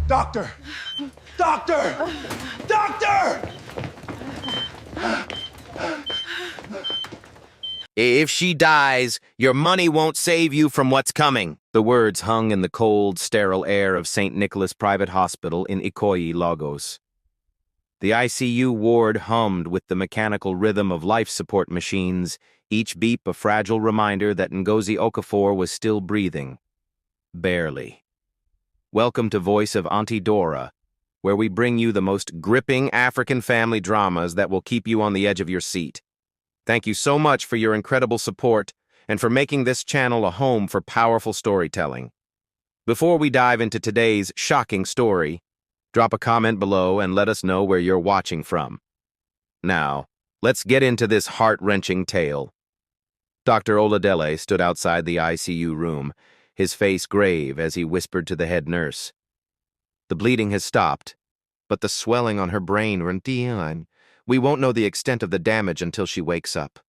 Doctor! Doctor! Doctor! If she dies, your money won't save you from what's coming. The words hung in the cold, sterile air of St. Nicholas Private Hospital in Ikoyi, Lagos. The ICU ward hummed with the mechanical rhythm of life support machines, each beep a fragile reminder that Ngozi Okafor was still breathing. Barely. Welcome to Voice of Auntie Dora, where we bring you the most gripping African family dramas that will keep you on the edge of your seat. Thank you so much for your incredible support and for making this channel a home for powerful storytelling. Before we dive into today's shocking story, drop a comment below and let us know where you're watching from. Now, let's get into this heart-wrenching tale. Dr. Oladele stood outside the ICU room, his face grave as he whispered to the head nurse. The bleeding has stopped, but the swelling on her brain run. We won't know the extent of the damage until she wakes up.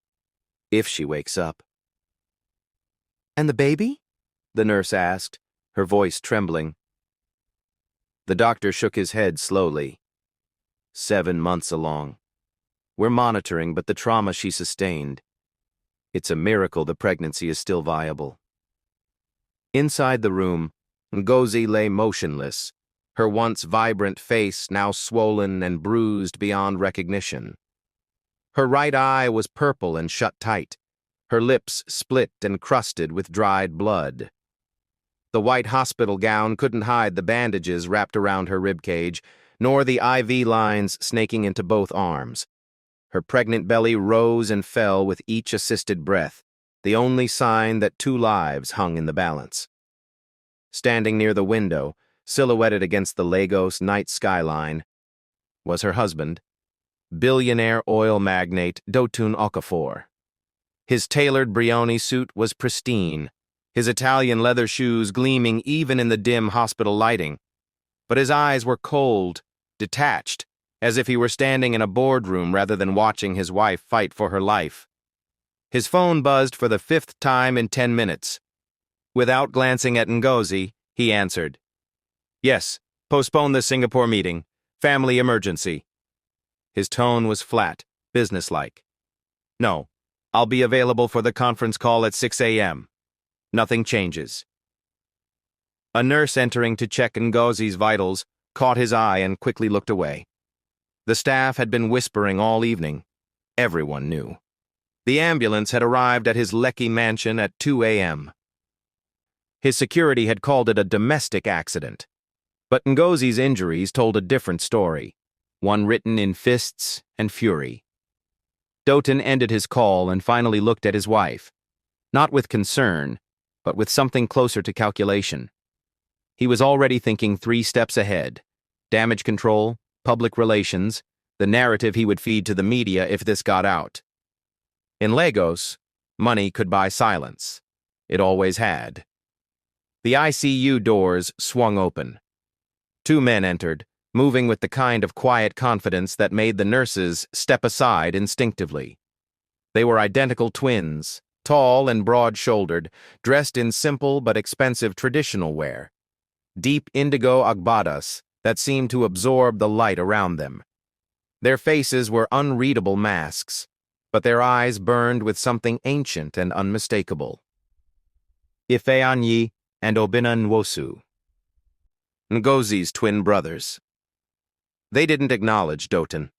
If she wakes up. And the baby? The nurse asked, her voice trembling. The doctor shook his head slowly. 7 months along. We're monitoring, but the trauma she sustained. It's a miracle the pregnancy is still viable. Inside the room, Ngozi lay motionless, her once vibrant face now swollen and bruised beyond recognition. Her right eye was purple and shut tight, her lips split and crusted with dried blood. The white hospital gown couldn't hide the bandages wrapped around her ribcage, nor the IV lines snaking into both arms. Her pregnant belly rose and fell with each assisted breath, the only sign that 2 lives hung in the balance. Standing near the window, silhouetted against the Lagos night skyline, was her husband, billionaire oil magnate Dotun Okafor. His tailored Brioni suit was pristine, his Italian leather shoes gleaming even in the dim hospital lighting, but his eyes were cold, detached, as if he were standing in a boardroom rather than watching his wife fight for her life. His phone buzzed for the 5th time in 10 minutes. Without glancing at Ngozi, he answered. Yes, postpone the Singapore meeting. Family emergency. His tone was flat, businesslike. No, I'll be available for the conference call at 6 a.m. Nothing changes. A nurse entering to check Ngozi's vitals caught his eye and quickly looked away. The staff had been whispering all evening. Everyone knew. The ambulance had arrived at his Lekki mansion at 2 a.m. His security had called it a domestic accident. But Ngozi's injuries told a different story, one written in fists and fury. Dotun ended his call and finally looked at his wife, not with concern, but with something closer to calculation. He was already thinking 3 steps ahead: damage control, public relations, the narrative he would feed to the media if this got out. In Lagos, money could buy silence. It always had. The ICU doors swung open. 2 men entered, moving with the kind of quiet confidence that made the nurses step aside instinctively. They were identical twins, tall and broad-shouldered, dressed in simple but expensive traditional wear. Deep indigo agbadas that seemed to absorb the light around them. Their faces were unreadable masks, but their eyes burned with something ancient and unmistakable. Ifeanyi and Obinna Nwosu. Ngozi's twin brothers. They didn't acknowledge Dotun.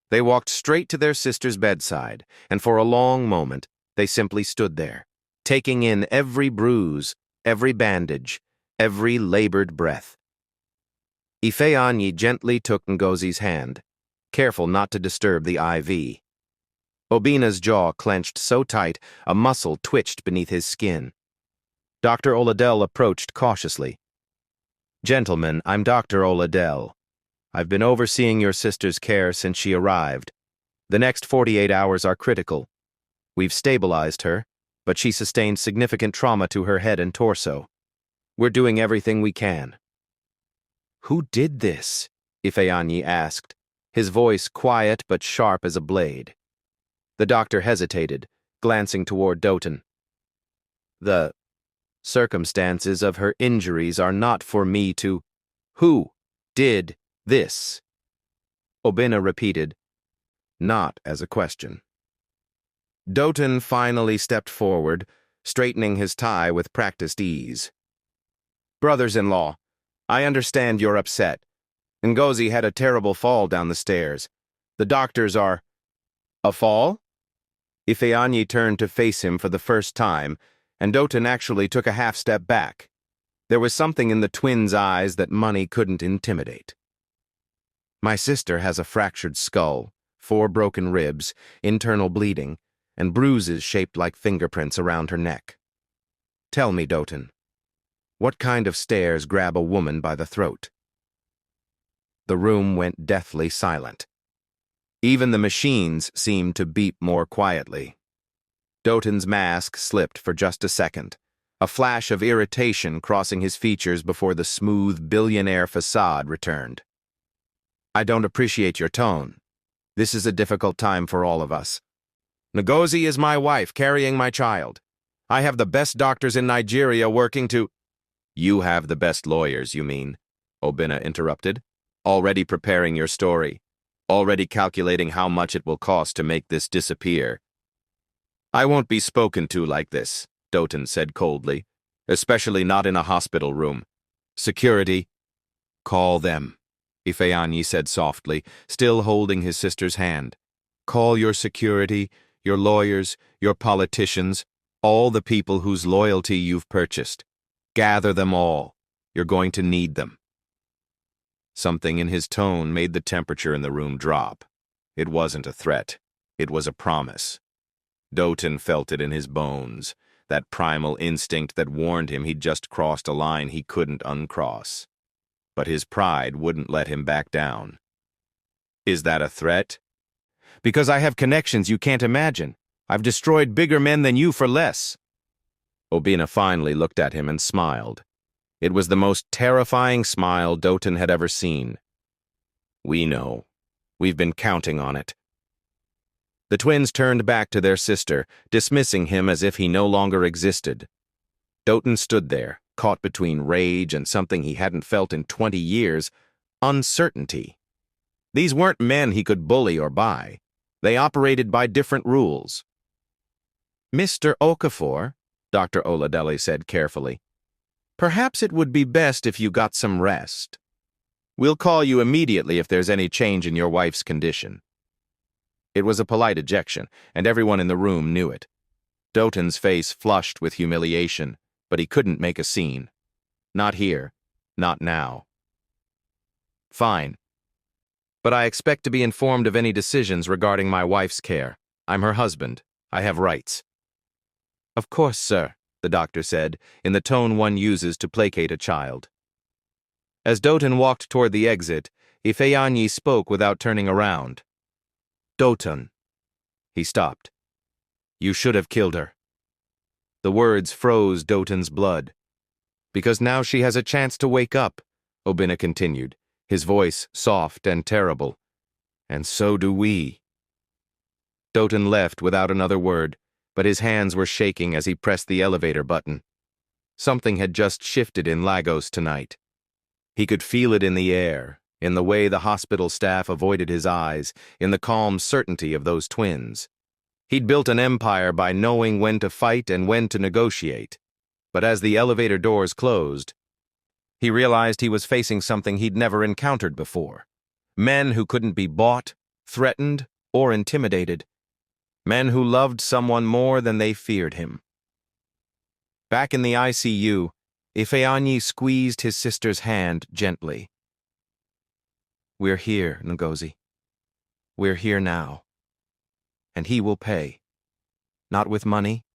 They walked straight to their sister's bedside, and for a long moment, they simply stood there, taking in every bruise, every bandage, every labored breath. Ifeanyi gently took Ngozi's hand, careful not to disturb the IV. Obinna's jaw clenched so tight, a muscle twitched beneath his skin. Dr. Oladele approached cautiously. Gentlemen, I'm Dr. Oladele. I've been overseeing your sister's care since she arrived. The next 48 hours are critical. We've stabilized her, but she sustained significant trauma to her head and torso. We're doing everything we can. Who did this? Ifeanyi asked, his voice quiet but sharp as a blade. The doctor hesitated, glancing toward Dotun. The circumstances of her injuries are not for me to... Who? did this?" Obinna repeated, not as a question. Doton finally stepped forward, straightening his tie with practiced ease. "Brothers-in-law, I understand you're upset. Ngozi had a terrible fall down the stairs. The doctors are—" "A fall?" Ifeanyi turned to face him for the first time, and Doton actually took a half-step back. There was something in the twins' eyes that money couldn't intimidate. "My sister has a fractured skull, 4 broken ribs, internal bleeding, and bruises shaped like fingerprints around her neck. Tell me, Doton, what kind of stairs grab a woman by the throat?" The room went deathly silent. Even the machines seemed to beep more quietly. Doton's mask slipped for just a second, a flash of irritation crossing his features before the smooth billionaire facade returned. "I don't appreciate your tone. This is a difficult time for all of us. Ngozi is my wife, carrying my child. I have the best doctors in Nigeria working to—" "You have the best lawyers, you mean," Obinna interrupted. "Already preparing your story. Already calculating how much it will cost to make this disappear." "I won't be spoken to like this," Doton said coldly. "Especially not in a hospital room. Security." "Call them," Ifeanyi said softly, still holding his sister's hand. "Call your security, your lawyers, your politicians, all the people whose loyalty you've purchased. Gather them all. You're going to need them." Something in his tone made the temperature in the room drop. It wasn't a threat. It was a promise. Doton felt it in his bones, that primal instinct that warned him he'd just crossed a line he couldn't uncross. But his pride wouldn't let him back down. "Is that a threat?" "Because I have connections you can't imagine. I've destroyed bigger men than you for less." Obinna finally looked at him and smiled. It was the most terrifying smile Doton had ever seen. "We know. We've been counting on it." The twins turned back to their sister, dismissing him as if he no longer existed. Doton stood there, caught between rage and something he hadn't felt in 20 years, uncertainty. These weren't men he could bully or buy. They operated by different rules. "Mr. Okafor," Dr. Oladelli said carefully, "perhaps it would be best if you got some rest. We'll call you immediately if there's any change in your wife's condition." It was a polite ejection, and everyone in the room knew it. Doton's face flushed with humiliation, but he couldn't make a scene. Not here. Not now. "Fine. But I expect to be informed of any decisions regarding my wife's care. I'm her husband. I have rights." "Of course, sir," the doctor said, in the tone one uses to placate a child. As Doton walked toward the exit, Ifeanyi spoke without turning around. "Doton." He stopped. "You should have killed her." The words froze Doton's blood. "Because now she has a chance to wake up," Obinna continued, his voice soft and terrible. "And so do we." Doton left without another word, but his hands were shaking as he pressed the elevator button. Something had just shifted in Lagos tonight. He could feel it in the air, in the way the hospital staff avoided his eyes, in the calm certainty of those twins. He'd built an empire by knowing when to fight and when to negotiate. But as the elevator doors closed, he realized he was facing something he'd never encountered before. Men who couldn't be bought, threatened, or intimidated. Men who loved someone more than they feared him. Back in the ICU, Ifeanyi squeezed his sister's hand gently. "We're here, Ngozi. We're here now. And he will pay. Not with money,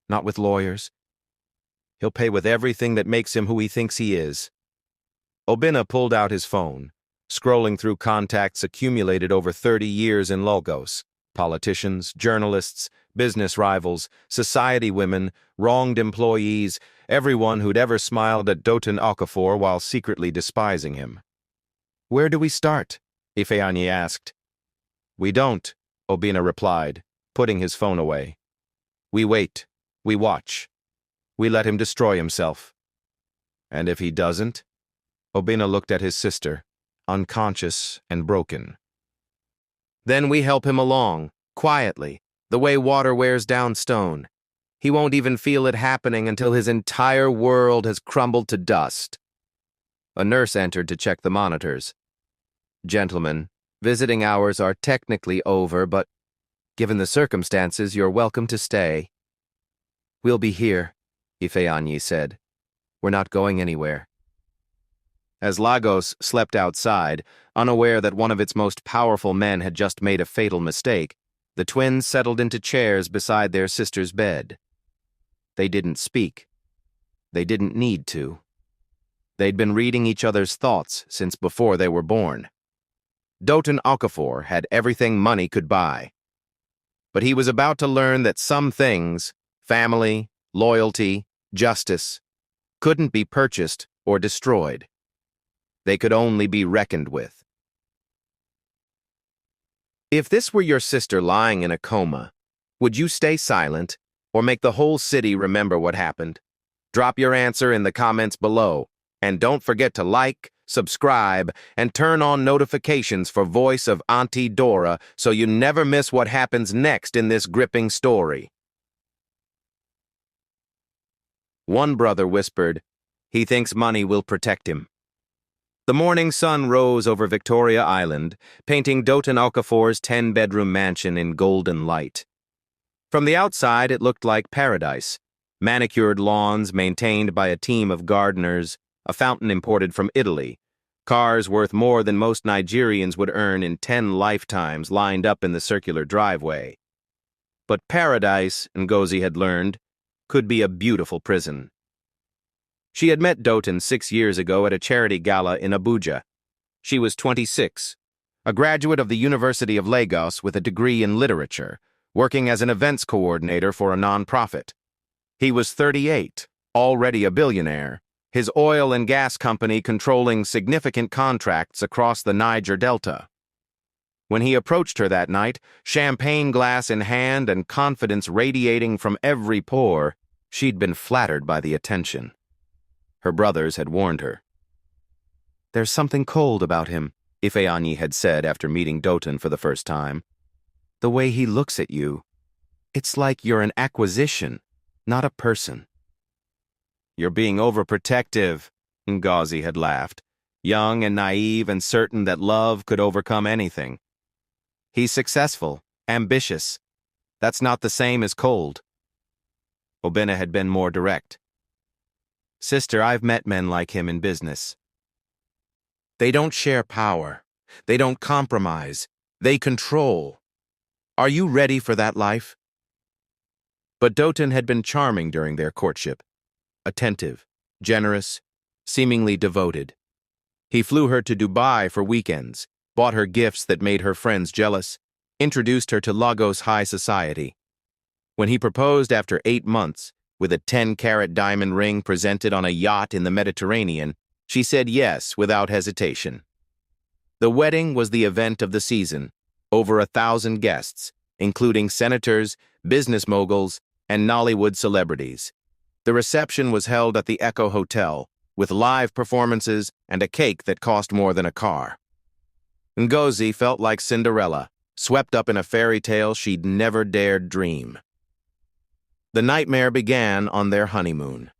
not with lawyers. He'll pay with everything that makes him who he thinks he is." Obinna pulled out his phone, scrolling through contacts accumulated over 30 years in Lagos. Politicians, journalists, business rivals, society women, wronged employees, everyone who'd ever smiled at Doton Okafor while secretly despising him. "Where do we start?" Ifeanyi asked. "We don't," Obinna replied, putting his phone away. "We wait. We watch. We let him destroy himself. And if he doesn't?" Obina looked at his sister, unconscious and broken. Then we help him along, quietly, the way water wears down stone. He won't even feel it happening until his entire world has crumbled to dust. A nurse entered to check the monitors. Gentlemen, visiting hours are technically over, but given the circumstances, you're welcome to stay. We'll be here, Ifeanyi said. We're not going anywhere. As Lagos slept outside, unaware that one of its most powerful men had just made a fatal mistake, the twins settled into chairs beside their sister's bed. They didn't speak. They didn't need to. They'd been reading each other's thoughts since before they were born. Dotun Okafor had everything money could buy. But he was about to learn that some things, family, loyalty, justice, couldn't be purchased or destroyed. They could only be reckoned with. If this were your sister lying in a coma, would you stay silent or make the whole city remember what happened? Drop your answer in the comments below, and don't forget to like, subscribe, and turn on notifications for Voice of Auntie Dora so you never miss what happens next in this gripping story. One brother whispered, "He thinks money will protect him." The morning sun rose over Victoria Island, painting Dotun Okafor's 10-bedroom mansion in golden light. From the outside, it looked like paradise. Manicured lawns maintained by a team of gardeners, a fountain imported from Italy, cars worth more than most Nigerians would earn in 10 lifetimes lined up in the circular driveway. But paradise, Ngozi had learned, could be a beautiful prison. She had met Dotun 6 years ago at a charity gala in Abuja. She was 26, a graduate of the University of Lagos with a degree in literature, working as an events coordinator for a nonprofit. He was 38, already a billionaire, his oil and gas company controlling significant contracts across the Niger Delta. When he approached her that night, champagne glass in hand and confidence radiating from every pore, she'd been flattered by the attention. Her brothers had warned her. "There's something cold about him," Ifeanyi had said after meeting Dotun for the first time. "The way he looks at you. It's like you're an acquisition, not a person." "You're being overprotective," Ngozi had laughed, young and naive and certain that love could overcome anything. "He's successful, ambitious. That's not the same as cold." Obina had been more direct. "Sister, I've met men like him in business. They don't share power. They don't compromise. They control. Are you ready for that life?" But Dotun had been charming during their courtship. Attentive, generous, seemingly devoted. He flew her to Dubai for weekends, bought her gifts that made her friends jealous, introduced her to Lagos high society. When he proposed after 8 months, with a 10-carat diamond ring presented on a yacht in the Mediterranean, she said yes without hesitation. The wedding was the event of the season, over 1,000 guests, including senators, business moguls, and Nollywood celebrities. The reception was held at the Echo Hotel, with live performances and a cake that cost more than a car. Ngozi felt like Cinderella, swept up in a fairy tale she'd never dared dream. The nightmare began on their honeymoon.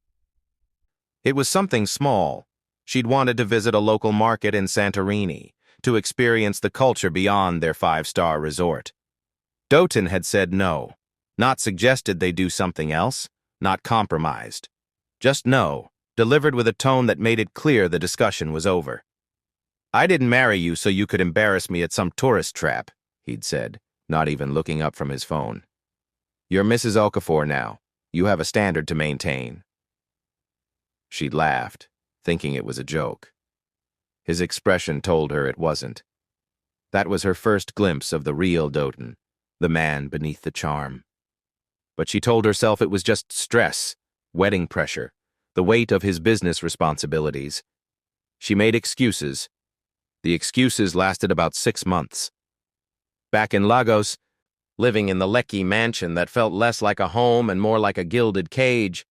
It was something small. She'd wanted to visit a local market in Santorini, to experience the culture beyond their 5-star resort. Dotun had said no, not suggested they do something else, not compromised. Just no, delivered with a tone that made it clear the discussion was over. "I didn't marry you so you could embarrass me at some tourist trap," he'd said, not even looking up from his phone. "You're Mrs. Okafor now. You have a standard to maintain." She laughed, thinking it was a joke. His expression told her it wasn't. That was her first glimpse of the real Dotun, the man beneath the charm. But she told herself it was just stress, wedding pressure, the weight of his business responsibilities. She made excuses. The excuses lasted about 6 months. Back in Lagos, living in the Lekki mansion that felt less like a home and more like a gilded cage,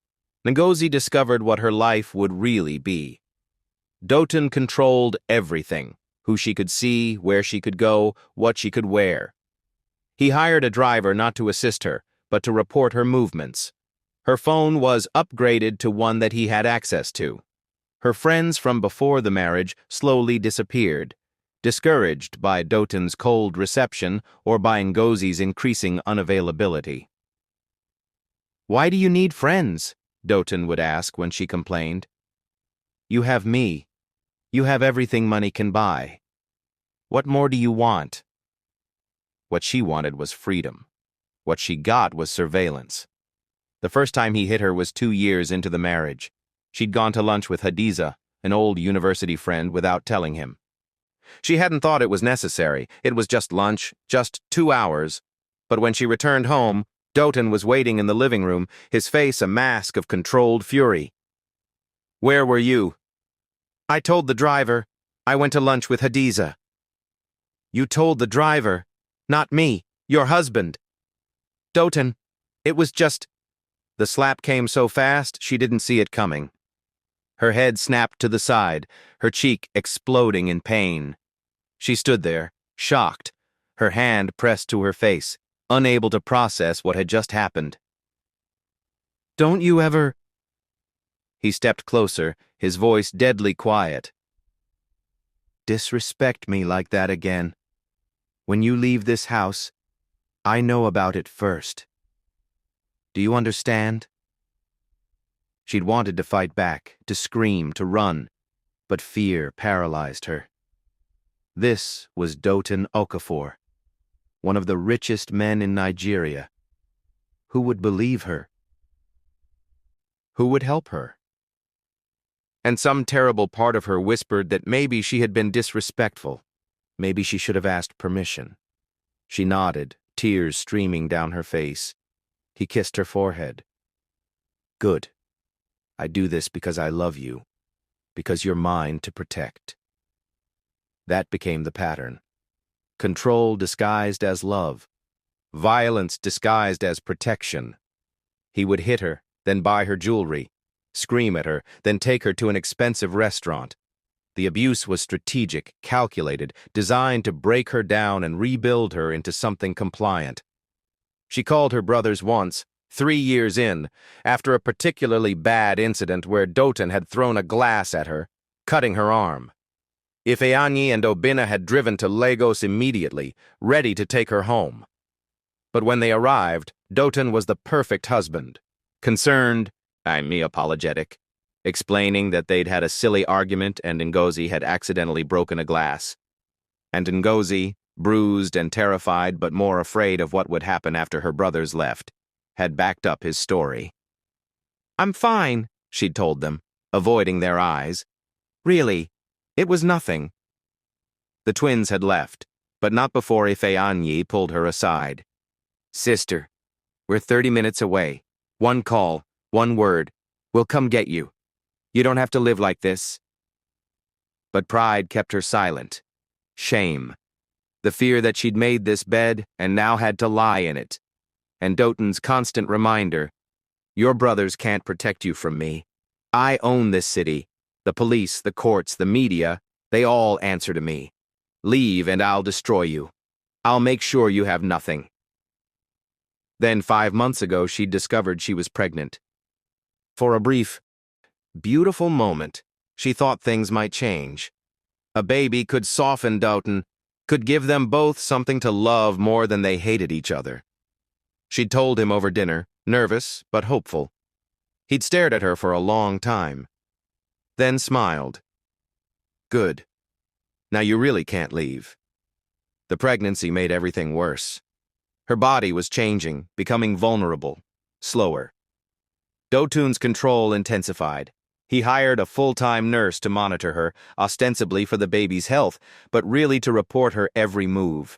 Ngozi discovered what her life would really be. Doton controlled everything: who she could see, where she could go, what she could wear. He hired a driver not to assist her, but to report her movements. Her phone was upgraded to one that he had access to. Her friends from before the marriage slowly disappeared, discouraged by Doton's cold reception or by Ngozi's increasing unavailability. "Why do you need friends?" Doton would ask when she complained. "You have me. You have everything money can buy. What more do you want?" What she wanted was freedom. What she got was surveillance. The first time he hit her was 2 years into the marriage. She'd gone to lunch with Hadiza, an old university friend, without telling him. She hadn't thought it was necessary. It was just lunch, just 2 hours. But when she returned home, Doton was waiting in the living room, his face a mask of controlled fury. "Where were you?" "I told the driver. I went to lunch with Hadiza." "You told the driver, not me, your husband." "Doton, it was just—" The slap came so fast she didn't see it coming. Her head snapped to the side, her cheek exploding in pain. She stood there, shocked, her hand pressed to her face, unable to process what had just happened. "Don't you ever—" He stepped closer, his voice deadly quiet. "Disrespect me like that again. When you leave this house, I know about it first. Do you understand?" She'd wanted to fight back, to scream, to run, but fear paralyzed her. This was Doton Okafor, one of the richest men in Nigeria. Who would believe her? Who would help her? And some terrible part of her whispered that maybe she had been disrespectful. Maybe she should have asked permission. She nodded, tears streaming down her face. He kissed her forehead. "Good. I do this because I love you, because you're mine to protect." That became the pattern. Control disguised as love. Violence disguised as protection. He would hit her, then buy her jewelry, scream at her, then take her to an expensive restaurant. The abuse was strategic, calculated, designed to break her down and rebuild her into something compliant. She called her brothers once, 3 years in, after a particularly bad incident where Doton had thrown a glass at her, cutting her arm. Ifeanyi and Obinna had driven to Lagos immediately, ready to take her home. But when they arrived, Doton was the perfect husband. Concerned, apologetic, explaining that they'd had a silly argument and Ngozi had accidentally broken a glass. And Ngozi, bruised and terrified but more afraid of what would happen after her brothers left, had backed up his story. "I'm fine," she'd told them, avoiding their eyes. "Really, it was nothing." The twins had left, but not before Ifeanyi pulled her aside. "Sister, we're 30 minutes away. One call, one word. We'll come get you. You don't have to live like this." But pride kept her silent. Shame. The fear that she'd made this bed and now had to lie in it. And Doton's constant reminder, "Your brothers can't protect you from me. I own this city. The police, the courts, the media, they all answer to me. Leave and I'll destroy you. I'll make sure you have nothing." Then 5 months ago, she'd discovered she was pregnant. For a brief, beautiful moment, she thought things might change. A baby could soften Doton, could give them both something to love more than they hated each other. She'd told him over dinner, nervous but hopeful. He'd stared at her for a long time, then smiled. "Good. Now you really can't leave." The pregnancy made everything worse. Her body was changing, becoming vulnerable, slower. Doton's control intensified. He hired a full-time nurse to monitor her, ostensibly for the baby's health, but really to report her every move.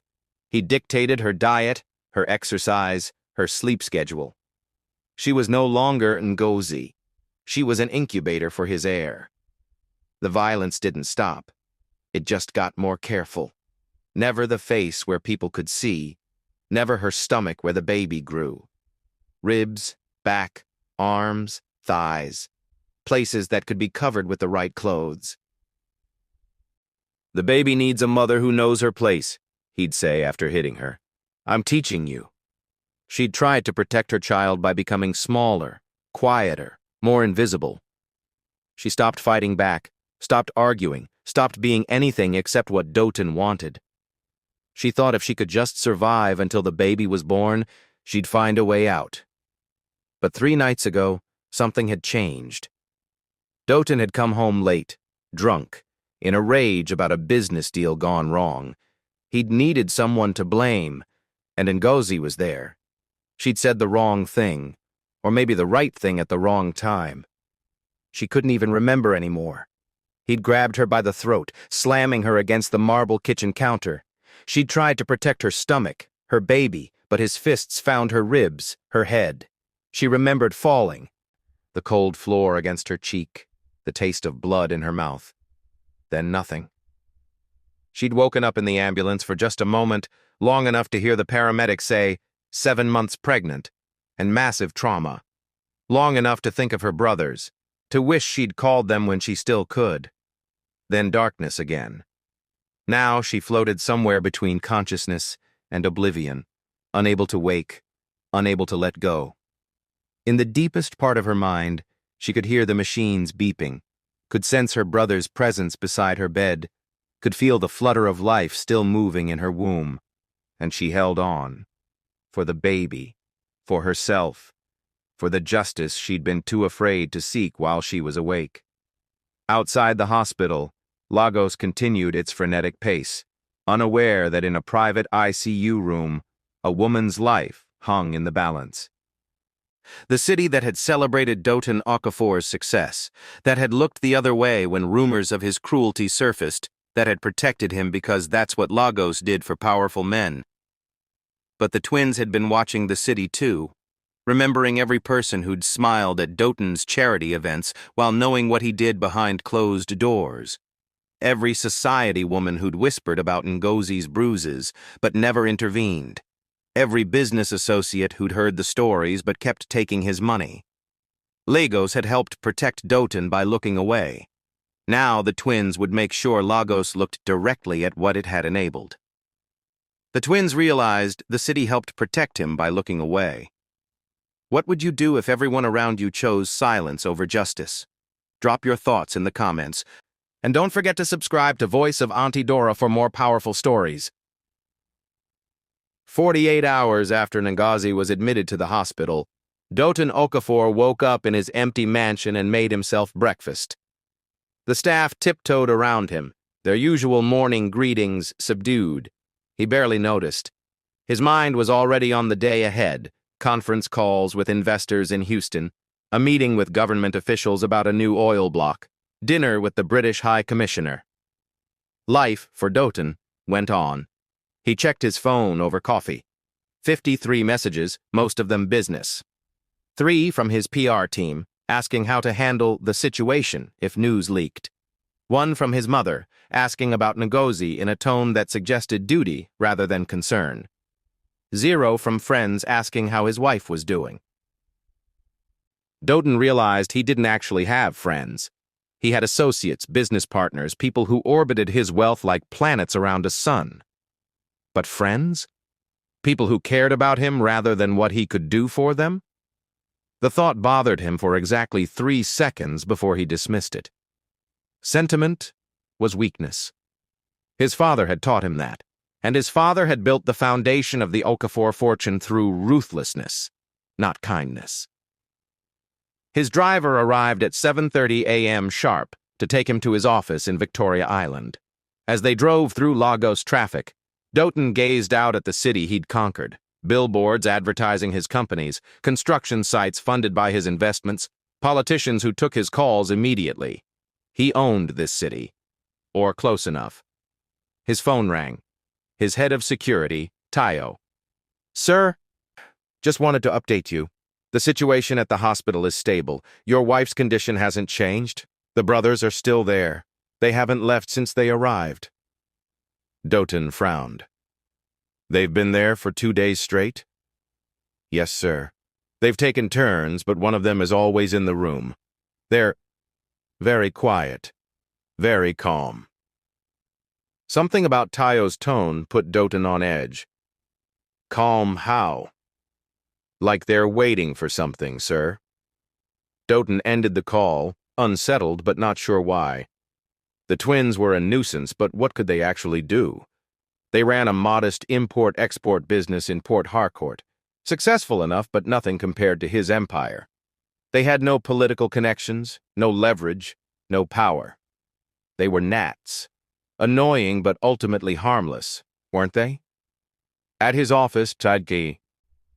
He dictated her diet, her exercise, her sleep schedule. She was no longer Ngozi. She was an incubator for his heir. The violence didn't stop. It just got more careful. Never the face where people could see, never her stomach where the baby grew. Ribs, back, arms, thighs, places that could be covered with the right clothes. "The baby needs a mother who knows her place," he'd say after hitting her. "I'm teaching you." She'd tried to protect her child by becoming smaller, quieter, more invisible. She stopped fighting back, stopped arguing, stopped being anything except what Doton wanted. She thought if she could just survive until the baby was born, she'd find a way out. But 3 nights ago, something had changed. Doton had come home late, drunk, in a rage about a business deal gone wrong. He'd needed someone to blame, and Ngozi was there. She'd said the wrong thing, or maybe the right thing at the wrong time. She couldn't even remember anymore. He'd grabbed her by the throat, slamming her against the marble kitchen counter. She'd tried to protect her stomach, her baby, but his fists found her ribs, her head. She remembered falling, the cold floor against her cheek, the taste of blood in her mouth. Then nothing. She'd woken up in the ambulance for just a moment, long enough to hear the paramedic say, 7 months pregnant, and massive trauma. Long enough to think of her brothers, to wish she'd called them when she still could. Then darkness again. Now she floated somewhere between consciousness and oblivion, unable to wake, unable to let go. In the deepest part of her mind, she could hear the machines beeping, could sense her brother's presence beside her bed, could feel the flutter of life still moving in her womb, and she held on. For the baby, for herself, for the justice she'd been too afraid to seek while she was awake. Outside the hospital, Lagos continued its frenetic pace, unaware that in a private ICU room, a woman's life hung in the balance. The city that had celebrated Doton Okafor's success, that had looked the other way when rumors of his cruelty surfaced, that had protected him because that's what Lagos did for powerful men. But the twins had been watching the city too, remembering every person who'd smiled at Doton's charity events while knowing what he did behind closed doors. Every society woman who'd whispered about Ngozi's bruises but never intervened. Every business associate who'd heard the stories but kept taking his money. Lagos had helped protect Doton by looking away. Now the twins would make sure Lagos looked directly at what it had enabled. The twins realized the city helped protect him by looking away. What would you do if everyone around you chose silence over justice? Drop your thoughts in the comments. And don't forget to subscribe to Voice of Auntie Dora for more powerful stories. 48 hours after Ngozi was admitted to the hospital, Doton Okafor woke up in his empty mansion and made himself breakfast. The staff tiptoed around him, their usual morning greetings subdued. He barely noticed. His mind was already on the day ahead, conference calls with investors in Houston, a meeting with government officials about a new oil block, dinner with the British High Commissioner. Life, for Doton, went on. He checked his phone over coffee. 53 messages, most of them business. 3 from his PR team, asking how to handle the situation if news leaked. 1 from his mother, asking about Ngozi in a tone that suggested duty rather than concern. 0 from friends asking how his wife was doing. Doton realized he didn't actually have friends. He had associates, business partners, people who orbited his wealth like planets around a sun. But friends? People who cared about him rather than what he could do for them? The thought bothered him for exactly 3 seconds before he dismissed it. Sentiment was weakness. His father had taught him that, and his father had built the foundation of the Okafor fortune through ruthlessness, not kindness. His driver arrived at 7:30 a.m. sharp to take him to his office in Victoria Island. As they drove through Lagos traffic, Doton gazed out at the city he'd conquered, billboards advertising his companies, construction sites funded by his investments, politicians who took his calls immediately. He owned this city, or close enough. His phone rang. His head of security, Tayo. "Sir, just wanted to update you. The situation at the hospital is stable. Your wife's condition hasn't changed. The brothers are still there. They haven't left since they arrived." Doton frowned. "They've been there for 2 days straight?" "Yes, sir. They've taken turns, but one of them is always in the room. They're very quiet, very calm." Something about Tayo's tone put Doughton on edge. Calm how? Like they're waiting for something, sir. Doughton ended the call, unsettled but not sure why. The twins were a nuisance, but what could they actually do? They ran a modest import-export business in Port Harcourt, successful enough but nothing compared to his empire. They had no political connections, no leverage, no power. They were gnats. Annoying but ultimately harmless, weren't they? At his office, Tadki,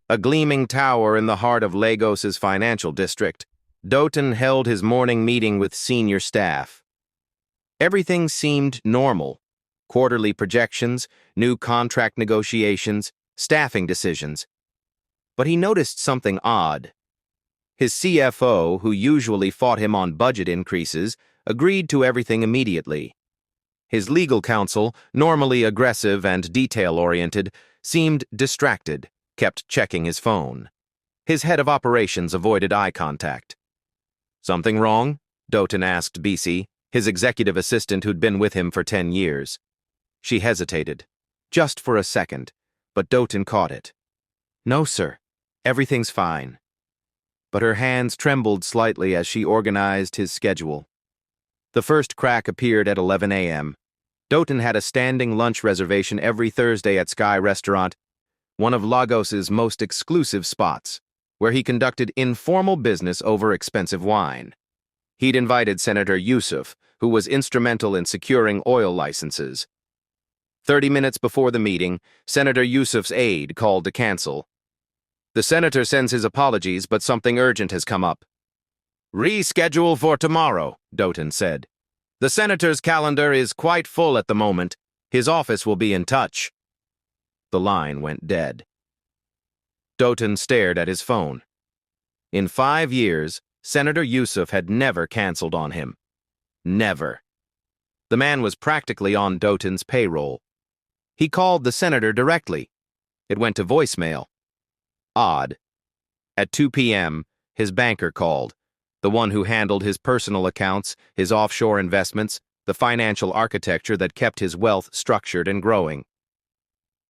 a gleaming tower in the heart of Lagos's financial district, Doughton held his morning meeting with senior staff. Everything seemed normal. Quarterly projections, new contract negotiations, staffing decisions. But he noticed something odd. His CFO, who usually fought him on budget increases, agreed to everything immediately. His legal counsel, normally aggressive and detail-oriented, seemed distracted, kept checking his phone. His head of operations avoided eye contact. Something wrong? Doughton asked Bisi, his executive assistant who'd been with him for 10 years. She hesitated, just for a second, but Doughton caught it. No, sir. Everything's fine. But her hands trembled slightly as she organized his schedule. The first crack appeared at 11 a.m. Doughton had a standing lunch reservation every Thursday at Sky Restaurant, one of Lagos's most exclusive spots, where he conducted informal business over expensive wine. He'd invited Senator Yusuf, who was instrumental in securing oil licenses. 30 minutes before the meeting, Senator Yusuf's aide called to cancel. The senator sends his apologies, but something urgent has come up. Reschedule for tomorrow, Doughton said. The senator's calendar is quite full at the moment. His office will be in touch. The line went dead. Doughton stared at his phone. In 5 years, Senator Yusuf had never canceled on him. Never. The man was practically on Doughton's payroll. He called the senator directly. It went to voicemail. Odd. At 2 p.m., his banker called, the one who handled his personal accounts, his offshore investments, the financial architecture that kept his wealth structured and growing.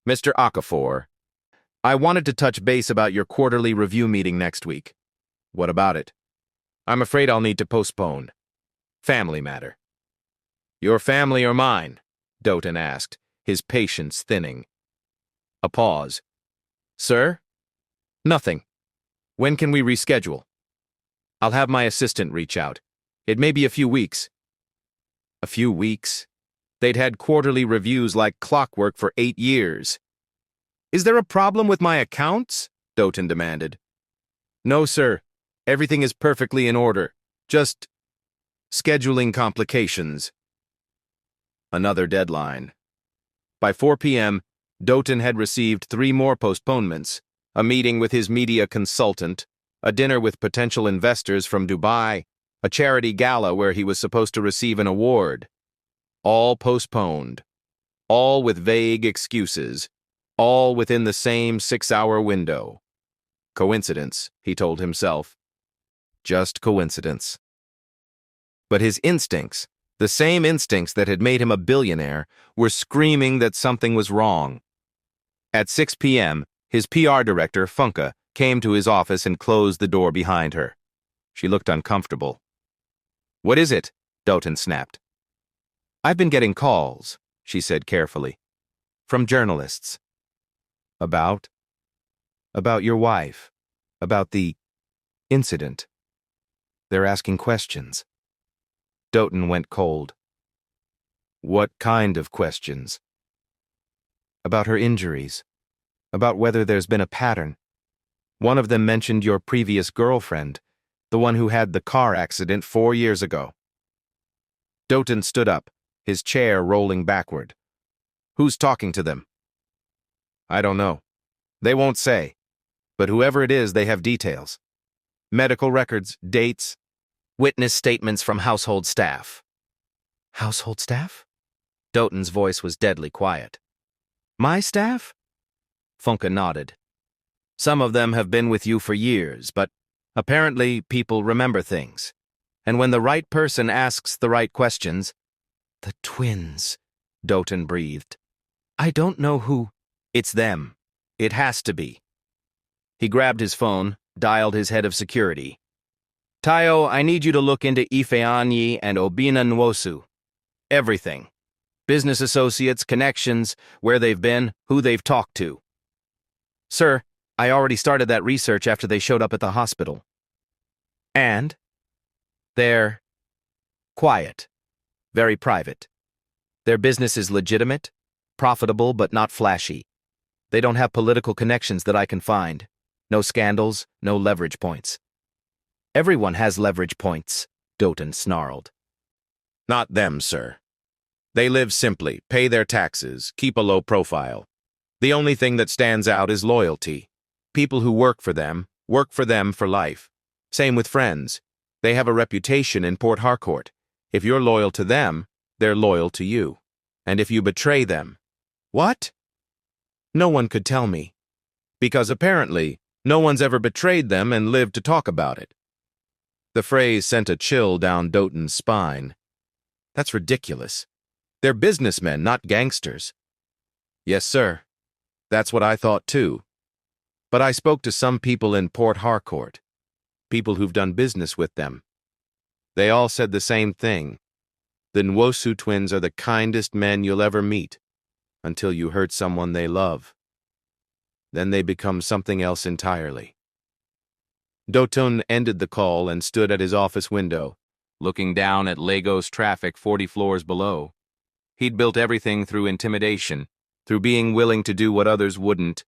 Mr. Okafor, I wanted to touch base about your quarterly review meeting next week. What about it? I'm afraid I'll need to postpone. Family matter. Your family or mine? Doughton asked, his patience thinning. A pause. Sir? Nothing. When can we reschedule? I'll have my assistant reach out. It may be a few weeks. A few weeks? They'd had quarterly reviews like clockwork for 8 years. Is there a problem with my accounts? Doughton demanded. No, sir. Everything is perfectly in order. Just scheduling complications. Another deadline. By 4 p.m., Doughton had received 3 more postponements, a meeting with his media consultant, a dinner with potential investors from Dubai, a charity gala where he was supposed to receive an award. All postponed. All with vague excuses. All within the same 6-hour window. Coincidence, he told himself. Just coincidence. But his instincts, the same instincts that had made him a billionaire, were screaming that something was wrong. At 6 p.m., his PR director, Funke, came to his office and closed the door behind her. She looked uncomfortable. What is it? Doughton snapped. I've been getting calls, she said carefully. From journalists. About? About your wife. About the incident. They're asking questions. Doughton went cold. What kind of questions? About her injuries. About whether there's been a pattern. One of them mentioned your previous girlfriend, the one who had the car accident 4 years ago. Doughton stood up, his chair rolling backward. Who's talking to them? I don't know. They won't say. But whoever it is, they have details. Medical records, dates, witness statements from household staff. Household staff? Doughton's voice was deadly quiet. My staff? Funke nodded. Some of them have been with you for years, but apparently people remember things. And when the right person asks the right questions, the twins, Doton breathed. I don't know who. It's them. It has to be. He grabbed his phone, dialed his head of security. Tayo, I need you to look into Ifeanyi and Obina Nwosu. Everything. Business associates, connections, where they've been, who they've talked to. Sir, I already started that research after they showed up at the hospital. And? They're quiet. Very private. Their business is legitimate, profitable, but not flashy. They don't have political connections that I can find. No scandals, no leverage points. Everyone has leverage points, Doton snarled. Not them, sir. They live simply, pay their taxes, keep a low profile. The only thing that stands out is loyalty. People who work for them for life. Same with friends. They have a reputation in Port Harcourt. If you're loyal to them, they're loyal to you. And if you betray them... What? No one could tell me. Because apparently, no one's ever betrayed them and lived to talk about it. The phrase sent a chill down Doton's spine. That's ridiculous. They're businessmen, not gangsters. Yes, sir. That's what I thought too. But I spoke to some people in Port Harcourt. People who've done business with them. They all said the same thing. The Nwosu twins are the kindest men you'll ever meet, until you hurt someone they love. Then they become something else entirely. Doton ended the call and stood at his office window, looking down at Lagos traffic 40 floors below. He'd built everything through intimidation, through being willing to do what others wouldn't,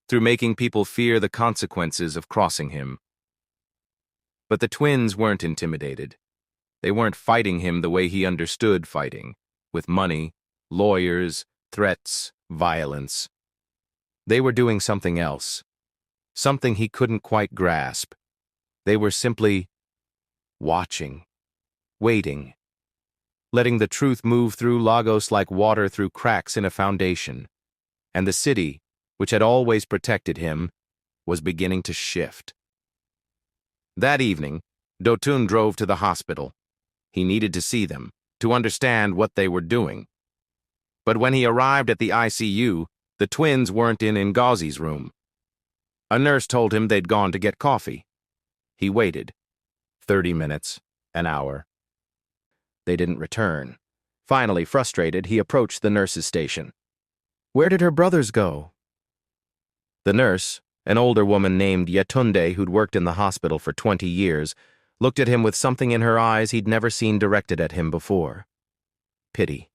through making people fear the consequences of crossing him. But the twins weren't intimidated. They weren't fighting him the way he understood fighting, with money, lawyers, threats, violence. They were doing something else, something he couldn't quite grasp. They were simply watching, waiting, letting the truth move through Lagos like water through cracks in a foundation. And the city, which had always protected him, was beginning to shift. That evening, Doton drove to the hospital. He needed to see them, to understand what they were doing. But when he arrived at the ICU, the twins weren't in Ngozi's room. A nurse told him they'd gone to get coffee. He waited. 30 minutes, an hour. They didn't return. Finally, frustrated, he approached the nurse's station. Where did her brothers go? The nurse, an older woman named Yetunde who'd worked in the hospital for 20 years, looked at him with something in her eyes he'd never seen directed at him before. Pity.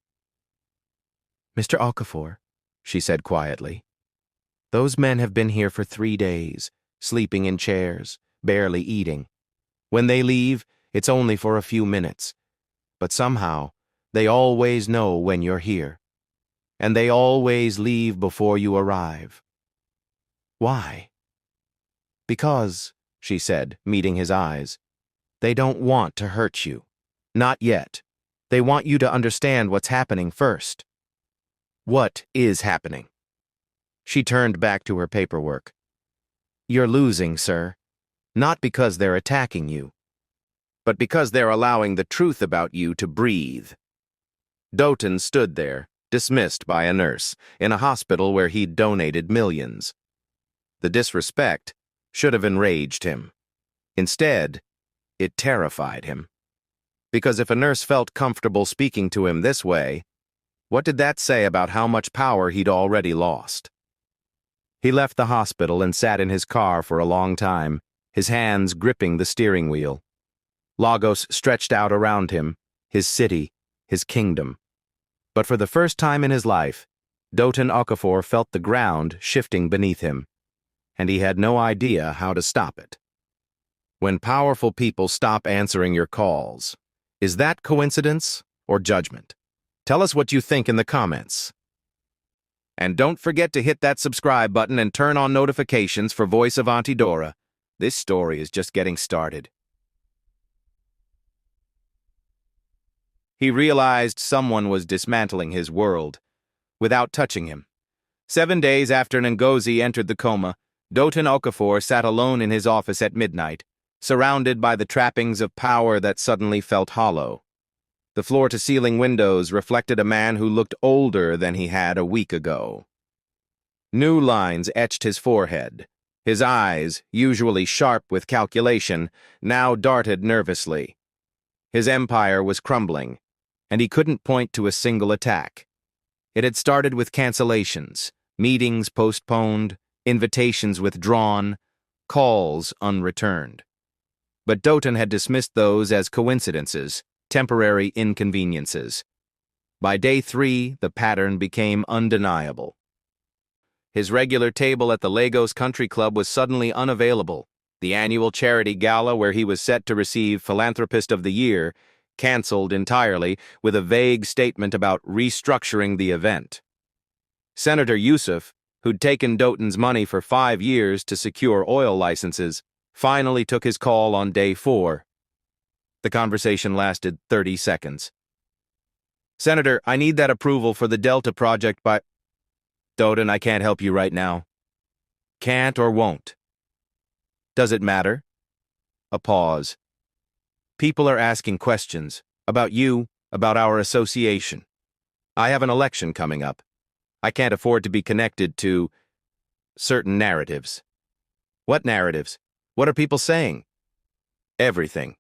Mr. Okafor, she said quietly, those men have been here for 3 days, sleeping in chairs, barely eating. When they leave, it's only for a few minutes. But somehow, they always know when you're here. And they always leave before you arrive. Why? Because, she said, meeting his eyes, they don't want to hurt you. Not yet. They want you to understand what's happening first. What is happening? She turned back to her paperwork. You're losing, sir. Not because they're attacking you, but because they're allowing the truth about you to breathe. Doton stood there, dismissed by a nurse, in a hospital where he'd donated millions. The disrespect should have enraged him. Instead, it terrified him. Because if a nurse felt comfortable speaking to him this way, what did that say about how much power he'd already lost? He left the hospital and sat in his car for a long time, his hands gripping the steering wheel. Lagos stretched out around him, his city, his kingdom. But for the first time in his life, Doton Okafor felt the ground shifting beneath him, and he had no idea how to stop it. When powerful people stop answering your calls, is that coincidence or judgment? Tell us what you think in the comments. And don't forget to hit that subscribe button and turn on notifications for Voice of Auntie Dora. This story is just getting started. He realized someone was dismantling his world, without touching him. 7 days after Ngozi entered the coma, Doton Okafor sat alone in his office at midnight, surrounded by the trappings of power that suddenly felt hollow. The floor-to-ceiling windows reflected a man who looked older than he had a week ago. New lines etched his forehead. His eyes, usually sharp with calculation, now darted nervously. His empire was crumbling, and he couldn't point to a single attack. It had started with cancellations, meetings postponed, invitations withdrawn, calls unreturned. But Doughton had dismissed those as coincidences, temporary inconveniences. By day 3, the pattern became undeniable. His regular table at the Lagos Country Club was suddenly unavailable. The annual charity gala where he was set to receive Philanthropist of the Year canceled entirely with a vague statement about restructuring the event. Senator Yusuf, who'd taken Doughton's money for 5 years to secure oil licenses, finally took his call on day 4. The conversation lasted 30 seconds. "Senator, I need that approval for the Delta project by—" "Doughton, I can't help you right now." "Can't or won't?" "Does it matter?" A pause. "People are asking questions about you, about our association. I have an election coming up. I can't afford to be connected to certain narratives." "What narratives? What are people saying?" "Everything.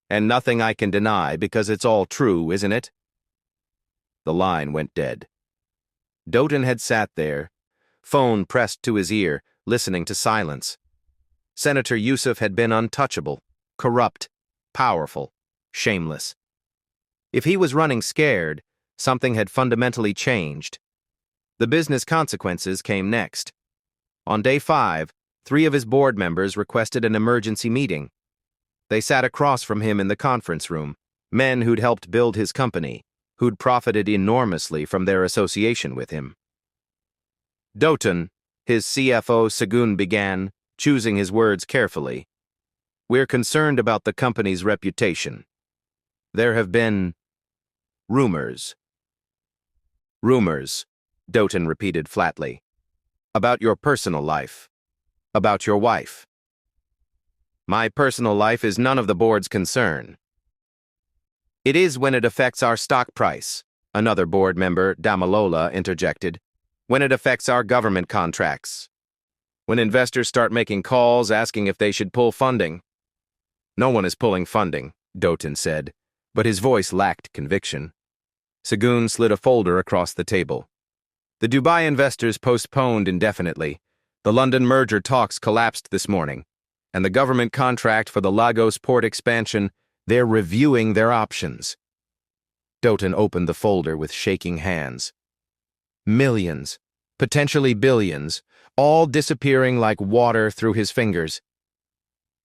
And nothing I can deny because it's all true, isn't it?" The line went dead. Doughton had sat there, phone pressed to his ear, listening to silence. Senator Yusuf had been untouchable, corrupt, powerful, shameless. If he was running scared, something had fundamentally changed. The business consequences came next. On day 5, 3 of his board members requested an emergency meeting. They sat across from him in the conference room, men who'd helped build his company, who'd profited enormously from their association with him. "Doughton," his CFO Segun began, choosing his words carefully, "we're concerned about the company's reputation. There have been rumors." "Rumors," Doughton repeated flatly. "About your personal life. About your wife." "My personal life is none of the board's concern." "It is when it affects our stock price," another board member, Damalola, interjected. "When it affects our government contracts. When investors start making calls asking if they should pull funding." "No one is pulling funding," Doughton said, but his voice lacked conviction. Segun slid a folder across the table. "The Dubai investors postponed indefinitely. The London merger talks collapsed this morning, and the government contract for the Lagos port expansion, they're reviewing their options." Doughton opened the folder with shaking hands. Millions, potentially billions, all disappearing like water through his fingers.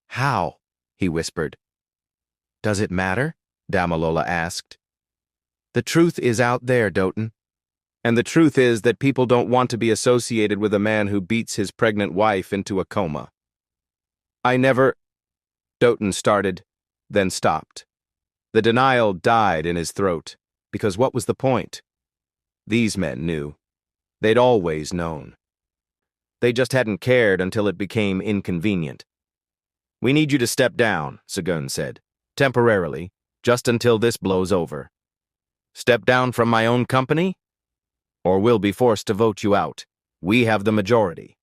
"How?" he whispered. "Does it matter?" Damalola asked. "The truth is out there, Doughton. And the truth is that people don't want to be associated with a man who beats his pregnant wife into a coma." "I never—" Doughton started, then stopped. The denial died in his throat, because what was the point? These men knew. They'd always known. They just hadn't cared until it became inconvenient. "We need you to step down," Segun said. "Temporarily, just until this blows over." "Step down from my own company? Or we'll be forced to vote you out. We have the majority."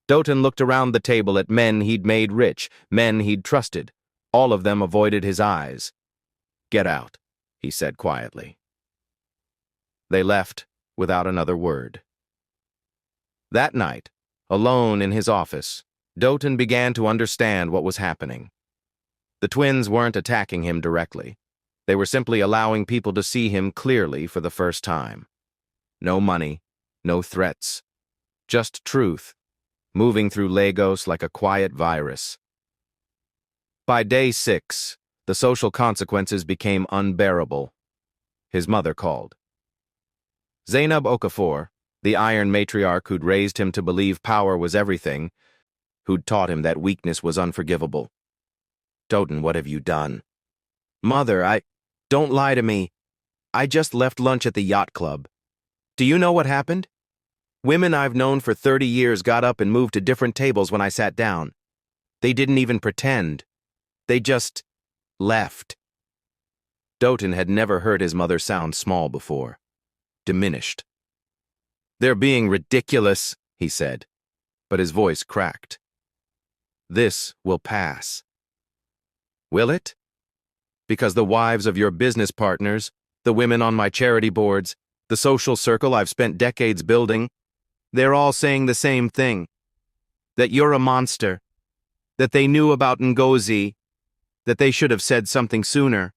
Doughton looked around the table at men he'd made rich, men he'd trusted. All of them avoided his eyes. "Get out," he said quietly. They left without another word. That night, alone in his office, Doughton began to understand what was happening. The twins weren't attacking him directly. They were simply allowing people to see him clearly for the first time. No money, no threats. Just truth, moving through Lagos like a quiet virus. By day 6, the social consequences became unbearable. His mother called. Zainab Okafor, the iron matriarch who'd raised him to believe power was everything, who'd taught him that weakness was unforgivable. "Doughton, what have you done?" "Mother, don't lie to me. I just left lunch at the yacht club. Do you know what happened? Women I've known for 30 years got up and moved to different tables when I sat down. They didn't even pretend. They just left." Doughton had never heard his mother sound small before. Diminished. "They're being ridiculous," he said, but his voice cracked. "This will pass." Will it? Because the wives of your business partners, the women on my charity boards, the social circle I've spent decades building, they're all saying the same thing. That you're a monster. That they knew about Ngozi. That they should have said something sooner.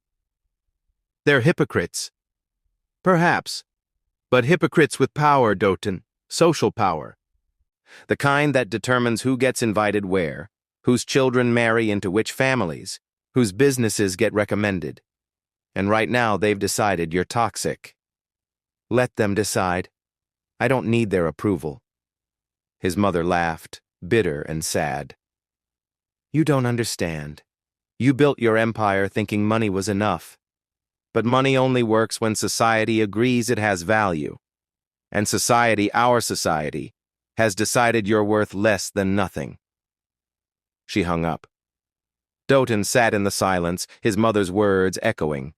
They're hypocrites. Perhaps. But hypocrites with power, Doughton. Social power. The kind that determines who gets invited where, whose children marry into which families, whose businesses get recommended. And right now they've decided you're toxic. Let them decide. I don't need their approval. His mother laughed, bitter and sad. You don't understand. You built your empire thinking money was enough. But money only works when society agrees it has value. And society, our society, has decided you're worth less than nothing. She hung up. Doughton sat in the silence, his mother's words echoing.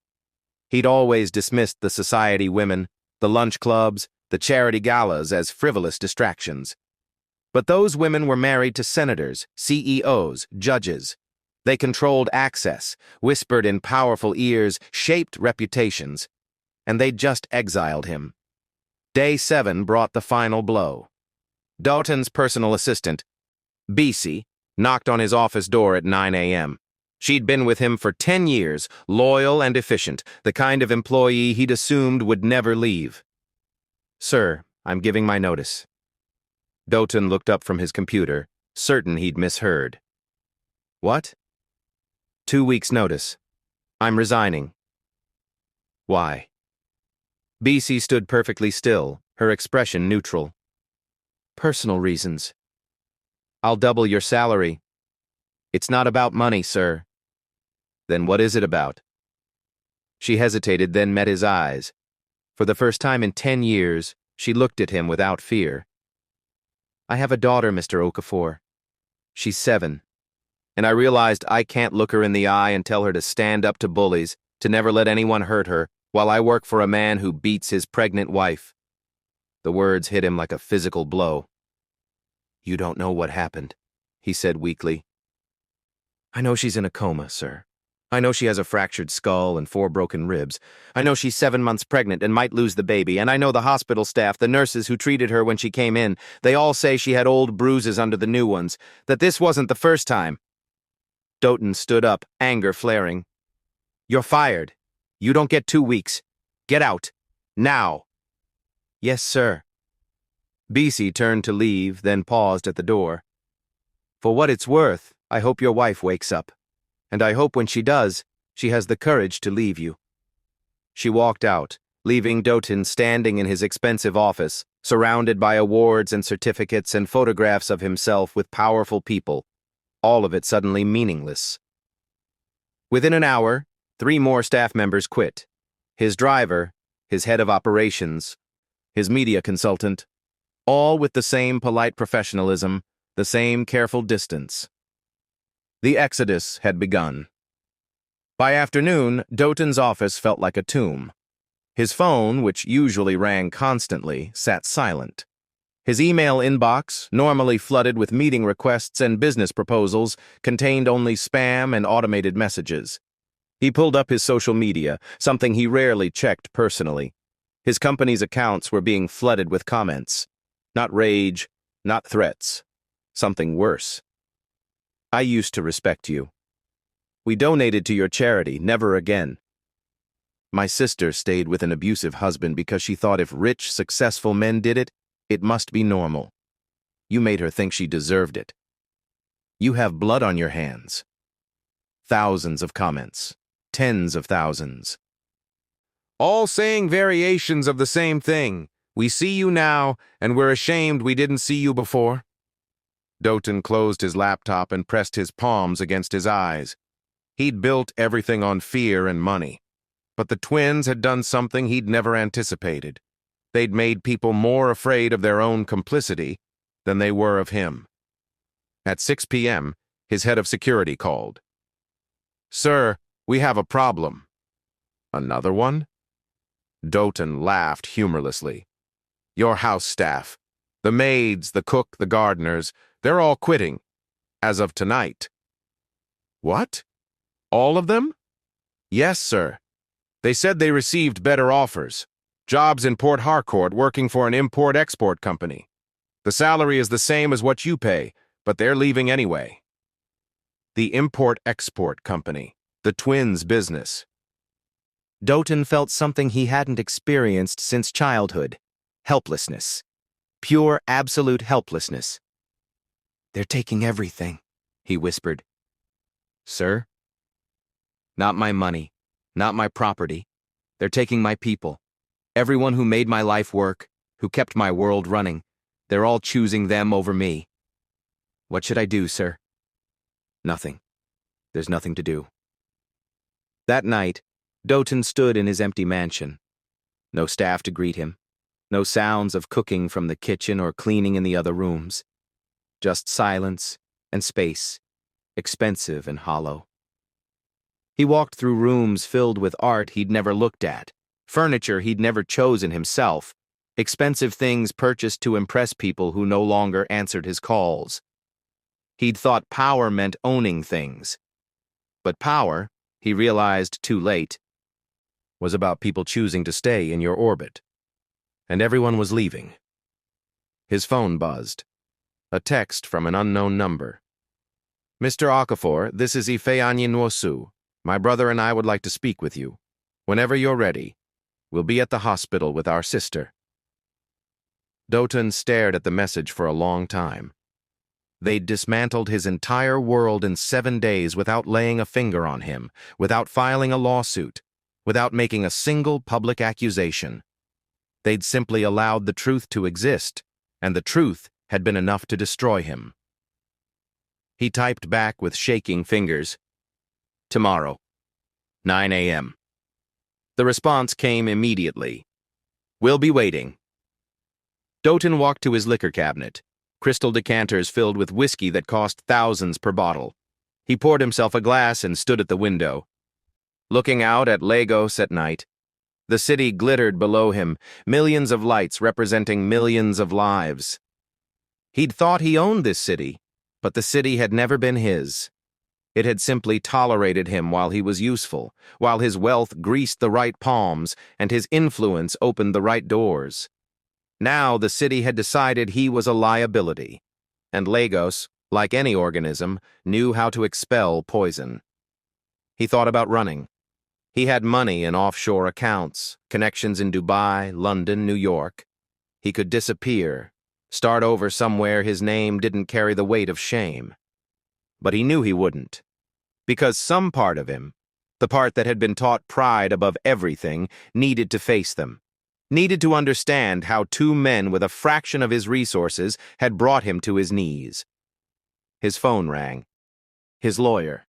He'd always dismissed the society women, the lunch clubs, the charity galas as frivolous distractions. But those women were married to senators, CEOs, judges. They controlled access, whispered in powerful ears, shaped reputations. And they'd just exiled him. Day 7 brought the final blow. Doughton's personal assistant, Bisi, knocked on his office door at 9 a.m. She'd been with him for 10 years, loyal and efficient, the kind of employee he'd assumed would never leave. "Sir, I'm giving my notice." Doughton looked up from his computer, certain he'd misheard. "What?" 2 weeks' notice. I'm resigning." "Why?" Bisi stood perfectly still, her expression neutral. "Personal reasons." "I'll double your salary." "It's not about money, sir." "Then what is it about?" She hesitated, then met his eyes. For the first time in 10 years, she looked at him without fear. "I have a daughter, Mr. Okafor. She's 7. And I realized I can't look her in the eye and tell her to stand up to bullies, to never let anyone hurt her, while I work for a man who beats his pregnant wife." The words hit him like a physical blow. "You don't know what happened," he said weakly. "I know she's in a coma, sir. I know she has a fractured skull and 4 broken ribs. I know she's 7 months pregnant and might lose the baby, and I know the hospital staff, the nurses who treated her when she came in, they all say she had old bruises under the new ones, that this wasn't the first time." Doughton stood up, anger flaring. "You're fired. You don't get 2 weeks. Get out. Now." "Yes, sir." Bisi turned to leave, then paused at the door. "For what it's worth, I hope your wife wakes up. And I hope when she does, she has the courage to leave you." She walked out, leaving Doughton standing in his expensive office, surrounded by awards and certificates and photographs of himself with powerful people, all of it suddenly meaningless. Within an hour, 3 more staff members quit. His driver, his head of operations, his media consultant, all with the same polite professionalism, the same careful distance. The exodus had begun. By afternoon, Doughton's office felt like a tomb. His phone, which usually rang constantly, sat silent. His email inbox, normally flooded with meeting requests and business proposals, contained only spam and automated messages. He pulled up his social media, something he rarely checked personally. His company's accounts were being flooded with comments. Not rage, not threats. Something worse. "I used to respect you. We donated to your charity, never again. My sister stayed with an abusive husband because she thought if rich, successful men did it, it must be normal. You made her think she deserved it. You have blood on your hands." Thousands of comments. Tens of thousands. All saying variations of the same thing. "We see you now, and we're ashamed we didn't see you before." Doughton closed his laptop and pressed his palms against his eyes. He'd built everything on fear and money. But the twins had done something he'd never anticipated. They'd made people more afraid of their own complicity than they were of him. At 6 p.m., his head of security called. "Sir, we have a problem." Another one? Doughton laughed humorlessly. Your house staff, the maids, the cook, the gardeners, they're all quitting, as of tonight. What? All of them? Yes, sir. They said they received better offers. Jobs in Port Harcourt working for an import-export company. The salary is the same as what you pay, but they're leaving anyway. The import-export company, the twins' business. Doughton felt something he hadn't experienced since childhood. Helplessness. Pure, absolute helplessness. They're taking everything, he whispered. Sir? Not my money, not my property. They're taking my people. Everyone who made my life work, who kept my world running. They're all choosing them over me. What should I do, sir? Nothing. There's nothing to do. That night, Doughton stood in his empty mansion. No staff to greet him. No sounds of cooking from the kitchen or cleaning in the other rooms. Just silence and space, expensive and hollow. He walked through rooms filled with art he'd never looked at, furniture he'd never chosen himself, expensive things purchased to impress people who no longer answered his calls. He'd thought power meant owning things. But power, he realized too late, was about people choosing to stay in your orbit. And everyone was leaving. His phone buzzed. A text from an unknown number. Mr. Okafor, this is Ifeanyi Nwosu. My brother and I would like to speak with you. Whenever you're ready, we'll be at the hospital with our sister. Doughton stared at the message for a long time. They'd dismantled his entire world in 7 days without laying a finger on him, without filing a lawsuit, without making a single public accusation. They'd simply allowed the truth to exist, and the truth had been enough to destroy him. He typed back with shaking fingers. Tomorrow, 9 a.m. The response came immediately. We'll be waiting. Doughton walked to his liquor cabinet, crystal decanters filled with whiskey that cost thousands per bottle. He poured himself a glass and stood at the window. Looking out at Lagos at night, the city glittered below him, millions of lights representing millions of lives. He'd thought he owned this city, but the city had never been his. It had simply tolerated him while he was useful, while his wealth greased the right palms and his influence opened the right doors. Now the city had decided he was a liability, and Lagos, like any organism, knew how to expel poison. He thought about running. He had money in offshore accounts, connections in Dubai, London, New York. He could disappear, start over somewhere his name didn't carry the weight of shame. But he knew he wouldn't. Because some part of him, the part that had been taught pride above everything, needed to face them. Needed to understand how two men with a fraction of his resources had brought him to his knees. His phone rang. His lawyer.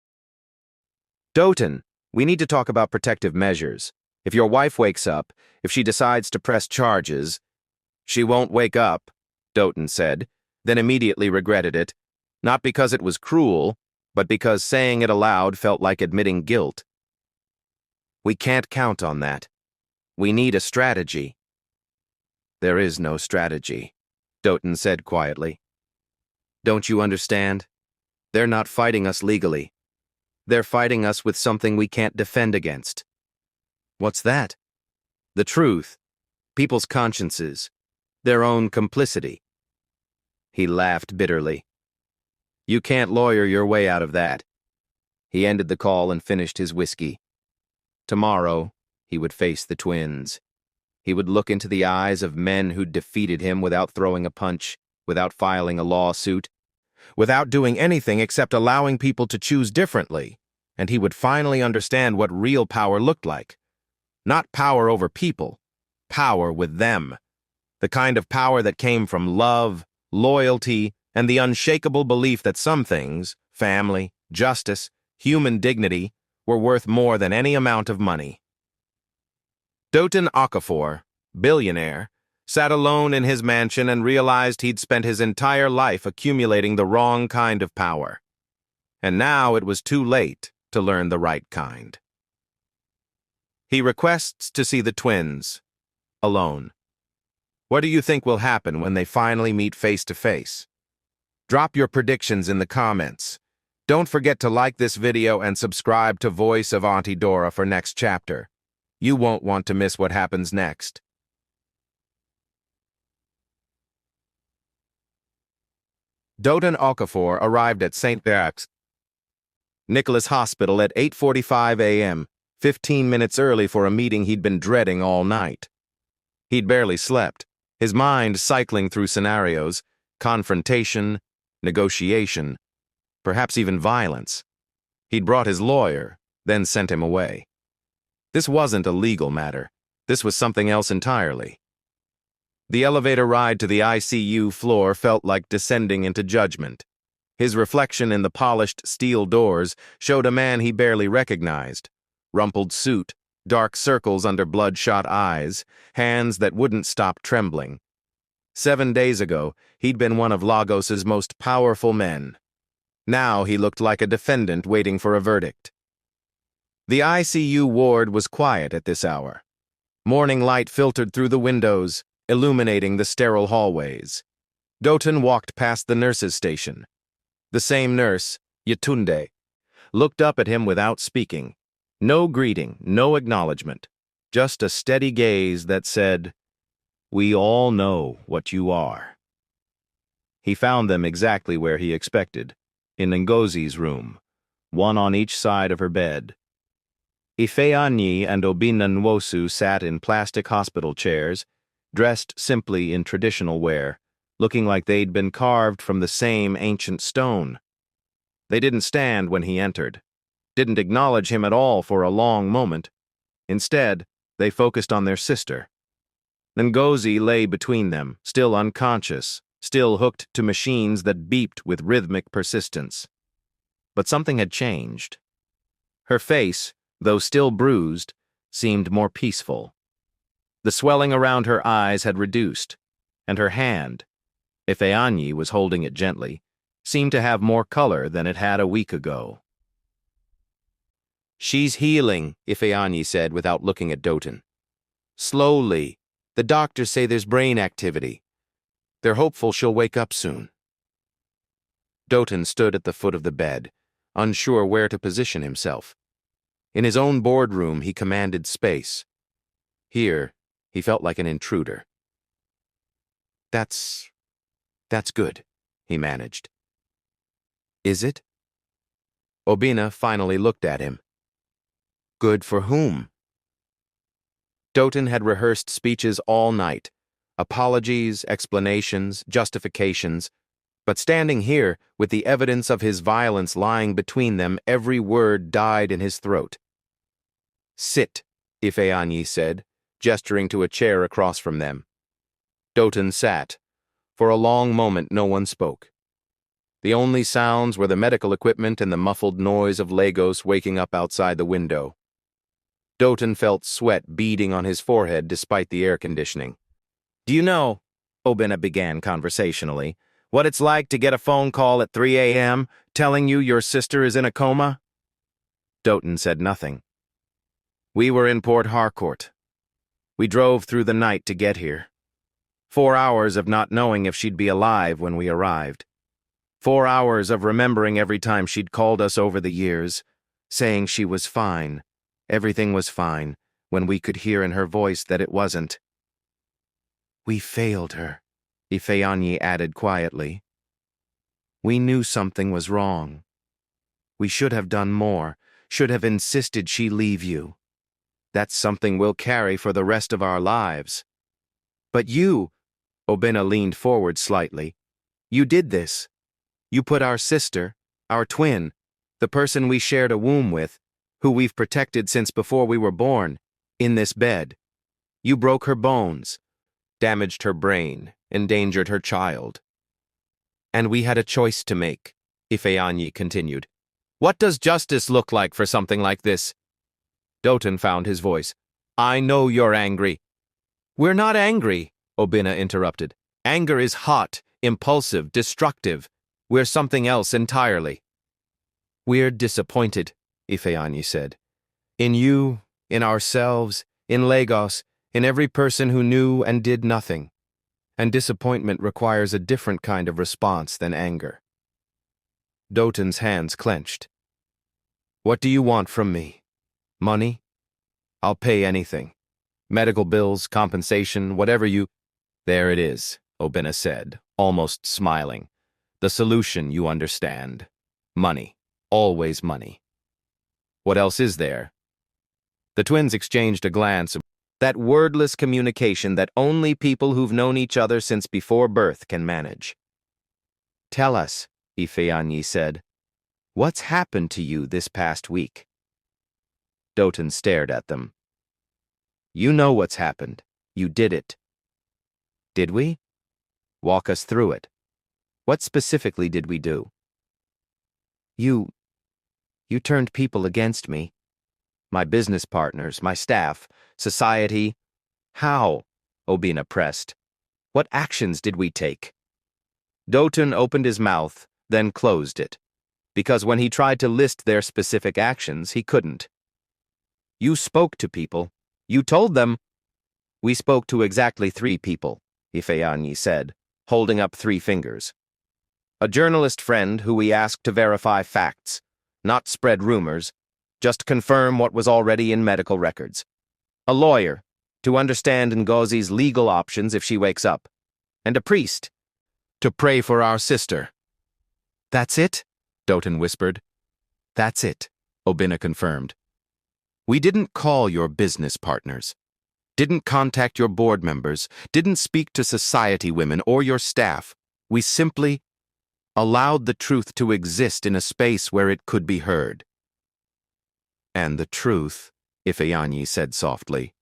Doughton, we need to talk about protective measures. If your wife wakes up, if she decides to press charges... She won't wake up, Doughton said, then immediately regretted it, not because it was cruel, but because saying it aloud felt like admitting guilt. We can't count on that. We need a strategy. There is no strategy, Doughton said quietly. Don't you understand? They're not fighting us legally. They're fighting us with something we can't defend against. What's that? The truth, people's consciences, their own complicity. He laughed bitterly. You can't lawyer your way out of that. He ended the call and finished his whiskey. Tomorrow, he would face the twins. He would look into the eyes of men who'd defeated him without throwing a punch, without filing a lawsuit, without doing anything except allowing people to choose differently, and he would finally understand what real power looked like. Not power over people, power with them. The kind of power that came from love, loyalty, and the unshakable belief that some things, family, justice, human dignity, were worth more than any amount of money. Doughton Okafor, billionaire, sat alone in his mansion and realized he'd spent his entire life accumulating the wrong kind of power. And now it was too late to learn the right kind. He requests to see the twins, alone. What do you think will happen when they finally meet face to face? Drop your predictions in the comments. Don't forget to like this video and subscribe to Voice of Auntie Dora for next chapter. You won't want to miss what happens next. Dotan Okafor arrived at St. Nicholas Hospital at 8:45 a.m., 15 minutes early for a meeting he'd been dreading all night. He'd barely slept, his mind cycling through scenarios, confrontation, negotiation, perhaps even violence. He'd brought his lawyer, then sent him away. This wasn't a legal matter. This was something else entirely. The elevator ride to the ICU floor felt like descending into judgment. His reflection in the polished steel doors showed a man he barely recognized. Rumpled suit, dark circles under bloodshot eyes, hands that wouldn't stop trembling. 7 days ago, he'd been one of Lagos's most powerful men. Now he looked like a defendant waiting for a verdict. The ICU ward was quiet at this hour. Morning light filtered through the windows, illuminating the sterile hallways. Dotan walked past the nurse's station. The same nurse, Yetunde, looked up at him without speaking. No greeting, no acknowledgement, just a steady gaze that said, "We all know what you are." He found them exactly where he expected, in Ngozi's room, one on each side of her bed. Ifeanyi and Obina Nwosu sat in plastic hospital chairs, dressed simply in traditional wear, looking like they'd been carved from the same ancient stone. They didn't stand when he entered, didn't acknowledge him at all for a long moment. Instead, they focused on their sister. Ngozi lay between them, still unconscious, still hooked to machines that beeped with rhythmic persistence. But something had changed. Her face, though still bruised, seemed more peaceful. The swelling around her eyes had reduced, and her hand, Ifeanyi was holding it gently, seemed to have more color than it had a week ago. "She's healing," Ifeanyi said without looking at Dotan. "Slowly. The doctors say there's brain activity. They're hopeful she'll wake up soon." Dotan stood at the foot of the bed, unsure where to position himself. In his own boardroom, he commanded space. Here, he felt like an intruder. That's good," he managed. "Is it?" Obina finally looked at him. "Good for whom?" Dotan had rehearsed speeches all night, apologies, explanations, justifications, but standing here, with the evidence of his violence lying between them, every word died in his throat. "Sit," Ifeanyi said, gesturing to a chair across from them. Dotan sat. For a long moment no one spoke. The only sounds were the medical equipment and the muffled noise of Lagos waking up outside the window. Dotan felt sweat beading on his forehead despite the air conditioning. "Do you know," Obina began conversationally, "what it's like to get a phone call at 3 a.m. telling you your sister is in a coma?" Dotan said nothing. "We were in Port Harcourt. We drove through the night to get here. 4 hours of not knowing if she'd be alive when we arrived. 4 hours of remembering every time she'd called us over the years, saying she was fine, everything was fine, when we could hear in her voice that it wasn't. We failed her," Ifeanyi added quietly. "We knew something was wrong. We should have done more, should have insisted she leave you. That's something we'll carry for the rest of our lives. But you," Obina leaned forward slightly, "you did this. You put our sister, our twin, the person we shared a womb with, who we've protected since before we were born, in this bed. You broke her bones, damaged her brain, endangered her child. And we had a choice to make," Ifeanyi continued. "What does justice look like for something like this?" Dotan found his voice. "I know you're angry." "We're not angry," Obina interrupted. "Anger is hot, impulsive, destructive. We're something else entirely." "We're disappointed," Ifeanyi said. "In you in ourselves, in Lagos, in every person who knew and did nothing. And disappointment requires a different kind of response than anger. Doton's hands clenched. What do you want from me? Money? I'll pay anything. Medical bills, compensation, whatever you— There it is, Obina said, almost smiling. The solution you understand. Money. Always money. What else is there? The twins exchanged a glance. That wordless communication that only people who've known each other since before birth can manage. Tell us, Ifeanyi said. What's happened to you this past week? Doton stared at them. You know what's happened. You did it. Did we? Walk us through it. What specifically did we do? You turned people against me. My business partners, my staff, society. How? Obina pressed. What actions did we take? Doton opened his mouth, then closed it, because when he tried to list their specific actions, he couldn't. You spoke to people. You told them. We spoke to exactly 3 people, Ifeanyi said, holding up 3 fingers. A journalist friend who we asked to verify facts, not spread rumors, just confirm what was already in medical records. A lawyer, to understand Ngozi's legal options if she wakes up. And a priest, to pray for our sister. That's it? Doton whispered. That's it, Obina confirmed. We didn't call your business partners, didn't contact your board members, didn't speak to society women or your staff. We simply allowed the truth to exist in a space where it could be heard. And the truth, Ifeanyi said softly,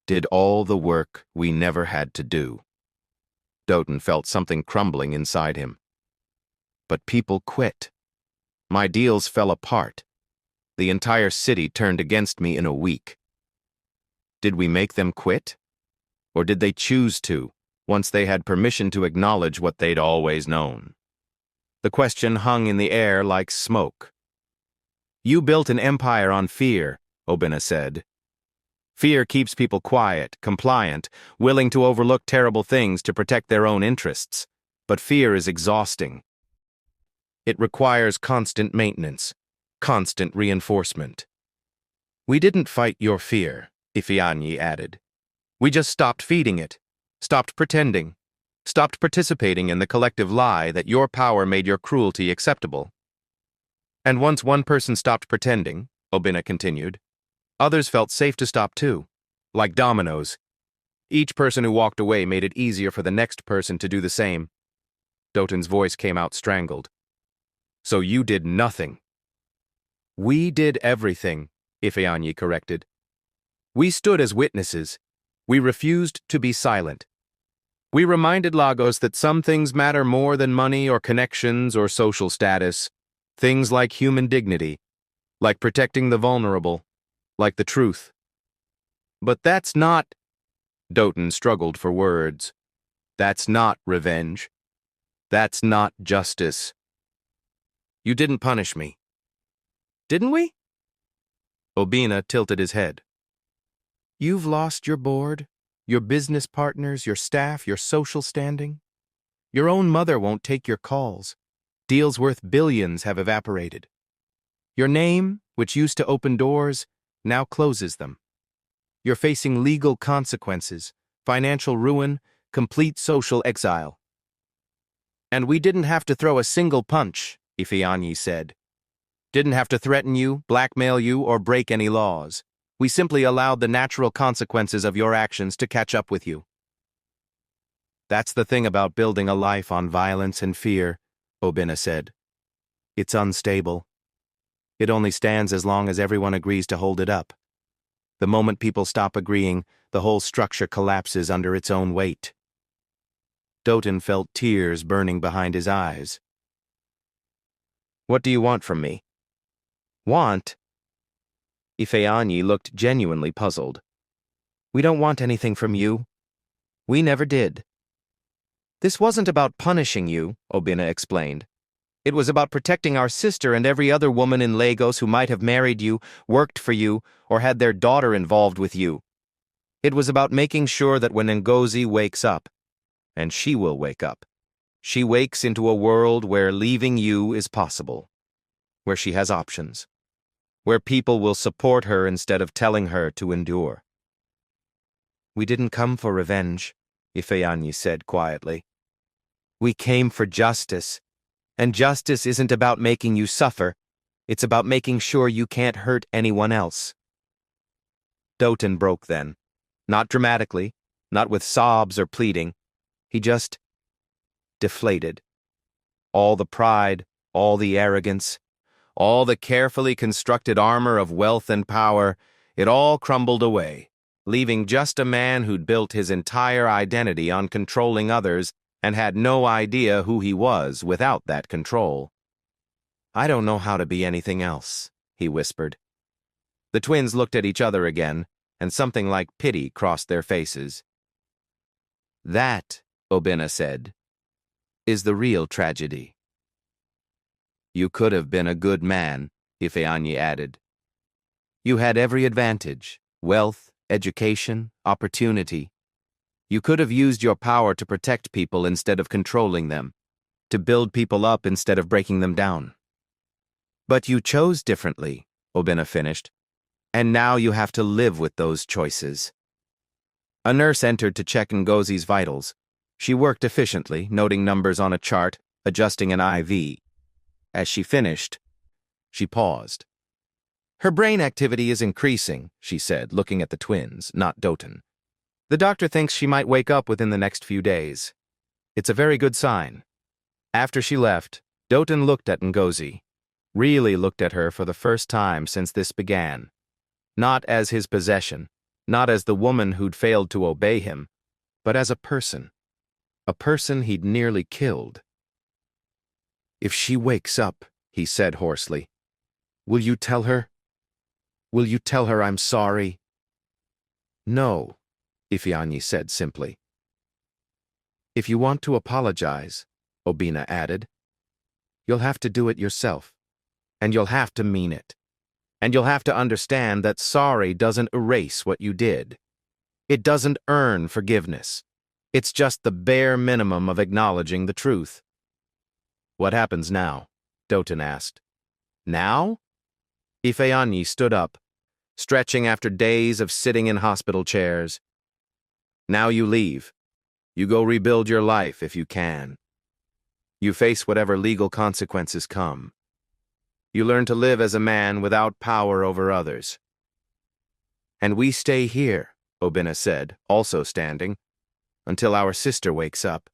did all the work we never had to do. Doton felt something crumbling inside him. But people quit. My deals fell apart. The entire city turned against me in a week. Did we make them quit? Or did they choose to, once they had permission to acknowledge what they'd always known? The question hung in the air like smoke. You built an empire on fear, Obina said. Fear keeps people quiet, compliant, willing to overlook terrible things to protect their own interests. But fear is exhausting. It requires constant maintenance, constant reinforcement. We didn't fight your fear, Ifeanyi added. We just stopped feeding it, stopped pretending, stopped participating in the collective lie that your power made your cruelty acceptable. And once one person stopped pretending, Obina continued, others felt safe to stop too, like dominoes. Each person who walked away made it easier for the next person to do the same. Doton's voice came out strangled. So you did nothing. We did everything, Ifeanyi corrected. We stood as witnesses. We refused to be silent. We reminded Lagos that some things matter more than money or connections or social status. Things like human dignity, like protecting the vulnerable, like the truth. But that's not— Doton struggled for words. That's not revenge. That's not justice. You didn't punish me. Didn't we? Obina tilted his head. You've lost your board, your business partners, your staff, your social standing. Your own mother won't take your calls. Deals worth billions have evaporated. Your name, which used to open doors, now closes them. You're facing legal consequences, financial ruin, complete social exile. And we didn't have to throw a single punch, Ifeanyi said. Didn't have to threaten you, blackmail you, or break any laws. We simply allowed the natural consequences of your actions to catch up with you. That's the thing about building a life on violence and fear, Obina said. It's unstable. It only stands as long as everyone agrees to hold it up. The moment people stop agreeing, the whole structure collapses under its own weight. Doton felt tears burning behind his eyes. What do you want from me? Want? Ifeanyi looked genuinely puzzled. We don't want anything from you. We never did. This wasn't about punishing you, Obina explained. It was about protecting our sister and every other woman in Lagos who might have married you, worked for you, or had their daughter involved with you. It was about making sure that when Ngozi wakes up, and she will wake up, she wakes into a world where leaving you is possible, where she has options, where people will support her instead of telling her to endure. We didn't come for revenge, Ifeanyi said quietly. We came for justice, and justice isn't about making you suffer, it's about making sure you can't hurt anyone else. Doten broke then, not dramatically, not with sobs or pleading. He just deflated. All the pride, all the arrogance, all the carefully constructed armor of wealth and power, it all crumbled away, leaving just a man who'd built his entire identity on controlling others and had no idea who he was without that control. I don't know how to be anything else, he whispered. The twins looked at each other again, and something like pity crossed their faces. That, Obinna said, is the real tragedy. You could have been a good man, Ifeanyi added. You had every advantage, wealth, education, opportunity. You could have used your power to protect people instead of controlling them, to build people up instead of breaking them down. But you chose differently, Obinna finished, and now you have to live with those choices. A nurse entered to check Ngozi's vitals. She worked efficiently, noting numbers on a chart, adjusting an IV. As she finished, she paused. Her brain activity is increasing, she said, looking at the twins, not Doten. The doctor thinks she might wake up within the next few days. It's a very good sign. After she left, Doten looked at Ngozi, really looked at her for the first time since this began. Not as his possession, not as the woman who'd failed to obey him, but as a person he'd nearly killed. If she wakes up, he said hoarsely, will you tell her? Will you tell her I'm sorry? No, Ifeanyi said simply. If you want to apologize, Obinna added, you'll have to do it yourself, and you'll have to mean it. And you'll have to understand that sorry doesn't erase what you did. It doesn't earn forgiveness. It's just the bare minimum of acknowledging the truth. What happens now? Doten asked. Now? Ifeanyi stood up, stretching after days of sitting in hospital chairs. Now you leave. You go rebuild your life if you can. You face whatever legal consequences come. You learn to live as a man without power over others. And we stay here, Obinna said, also standing, until our sister wakes up,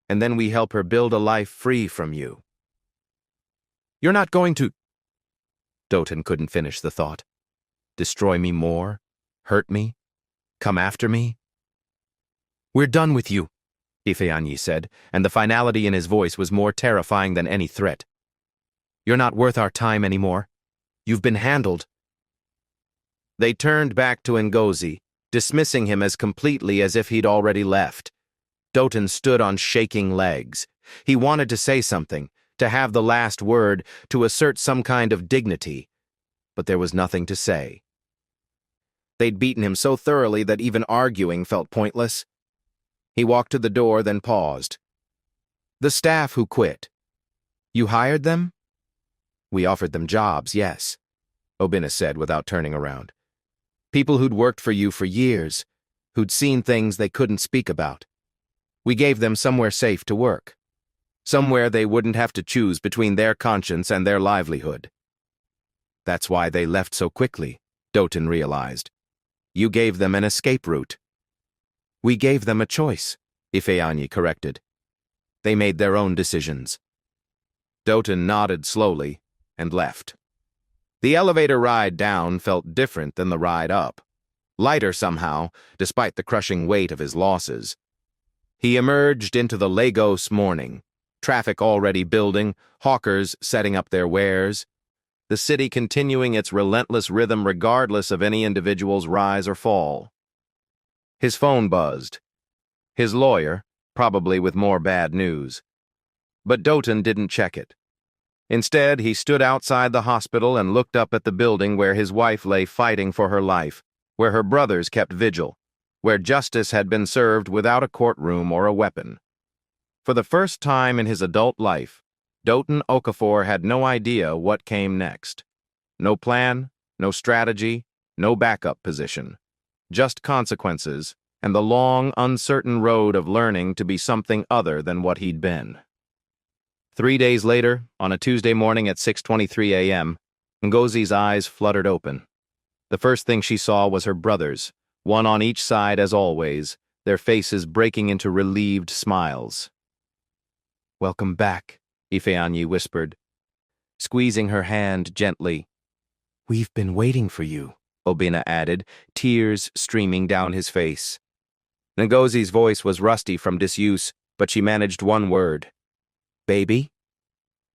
and then we help her build a life free from you. You're not going to... Doten couldn't finish the thought. Destroy me more? Hurt me? Come after me? We're done with you, Ifeanyi said, and the finality in his voice was more terrifying than any threat. You're not worth our time anymore. You've been handled. They turned back to Ngozi, dismissing him as completely as if he'd already left. Doten stood on shaking legs. He wanted to say something, to have the last word, to assert some kind of dignity, but there was nothing to say. They'd beaten him so thoroughly that even arguing felt pointless. He walked to the door, then paused. The staff who quit. You hired them? We offered them jobs, yes, Obinna said without turning around. People who'd worked for you for years, who'd seen things they couldn't speak about. We gave them somewhere safe to work. Somewhere they wouldn't have to choose between their conscience and their livelihood. That's why they left so quickly, Doten realized. You gave them an escape route. We gave them a choice, Ifeanyi corrected. They made their own decisions. Doten nodded slowly and left. The elevator ride down felt different than the ride up. Lighter somehow, despite the crushing weight of his losses. He emerged into the Lagos morning, traffic already building, hawkers setting up their wares, the city continuing its relentless rhythm regardless of any individual's rise or fall. His phone buzzed. His lawyer, probably with more bad news. But Doten didn't check it. Instead, he stood outside the hospital and looked up at the building where his wife lay fighting for her life, where her brothers kept vigil, where justice had been served without a courtroom or a weapon. For the first time in his adult life, Dotun Okafor had no idea what came next. No plan, no strategy, no backup position. Just consequences, and the long, uncertain road of learning to be something other than what he'd been. 3 days later, on a Tuesday morning at 6:23 a.m., Ngozi's eyes fluttered open. The first thing she saw was her brothers, one on each side as always, their faces breaking into relieved smiles. "Welcome back," Ifeanyi whispered, squeezing her hand gently. "We've been waiting for you," Obinna added, tears streaming down his face. Ngozi's voice was rusty from disuse, but she managed one word. "Baby?"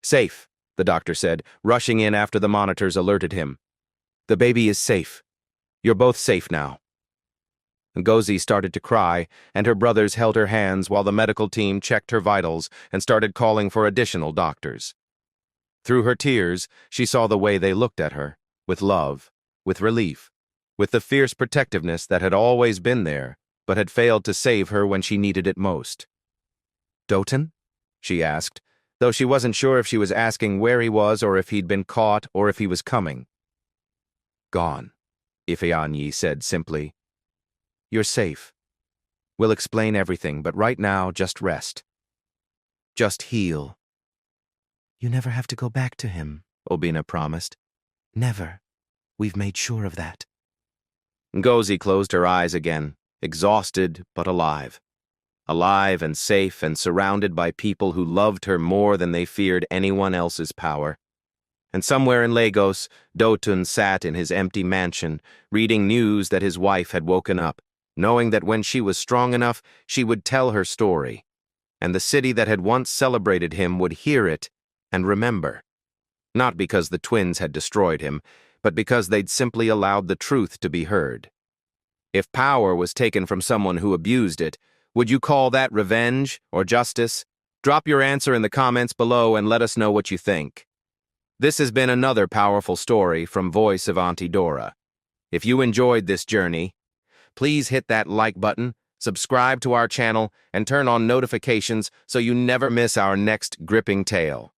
"Safe," the doctor said, rushing in after the monitors alerted him. "The baby is safe. You're both safe now." Ngozi started to cry, and her brothers held her hands while the medical team checked her vitals and started calling for additional doctors. Through her tears, she saw the way they looked at her, with love, with relief, with the fierce protectiveness that had always been there, but had failed to save her when she needed it most. "Dotun?" she asked, though she wasn't sure if she was asking where he was or if he'd been caught or if he was coming. "Gone," Ifeanyi said simply. "You're safe. We'll explain everything, but right now, just rest. Just heal." "You never have to go back to him," Obinna promised. "Never. We've made sure of that." Ngozi closed her eyes again, exhausted but alive. Alive and safe and surrounded by people who loved her more than they feared anyone else's power. And somewhere in Lagos, Dotun sat in his empty mansion, reading news that his wife had woken up, knowing that when she was strong enough, she would tell her story, and the city that had once celebrated him would hear it and remember. Not because the twins had destroyed him, but because they'd simply allowed the truth to be heard. If power was taken from someone who abused it, would you call that revenge or justice? Drop your answer in the comments below and let us know what you think. This has been another powerful story from Voice of Auntie Dora. If you enjoyed this journey, please hit that like button, subscribe to our channel, and turn on notifications so you never miss our next gripping tale.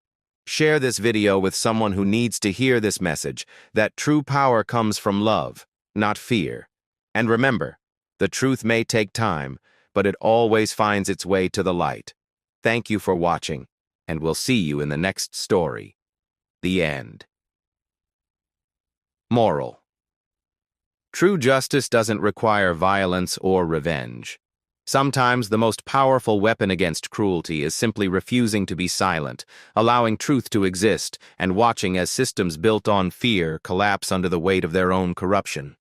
Share this video with someone who needs to hear this message, that true power comes from love, not fear. And remember, the truth may take time, but it always finds its way to the light. Thank you for watching, and we'll see you in the next story. The end. Moral: true justice doesn't require violence or revenge. Sometimes the most powerful weapon against cruelty is simply refusing to be silent, allowing truth to exist, and watching as systems built on fear collapse under the weight of their own corruption.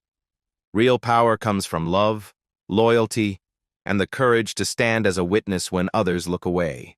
Real power comes from love, loyalty, and the courage to stand as a witness when others look away.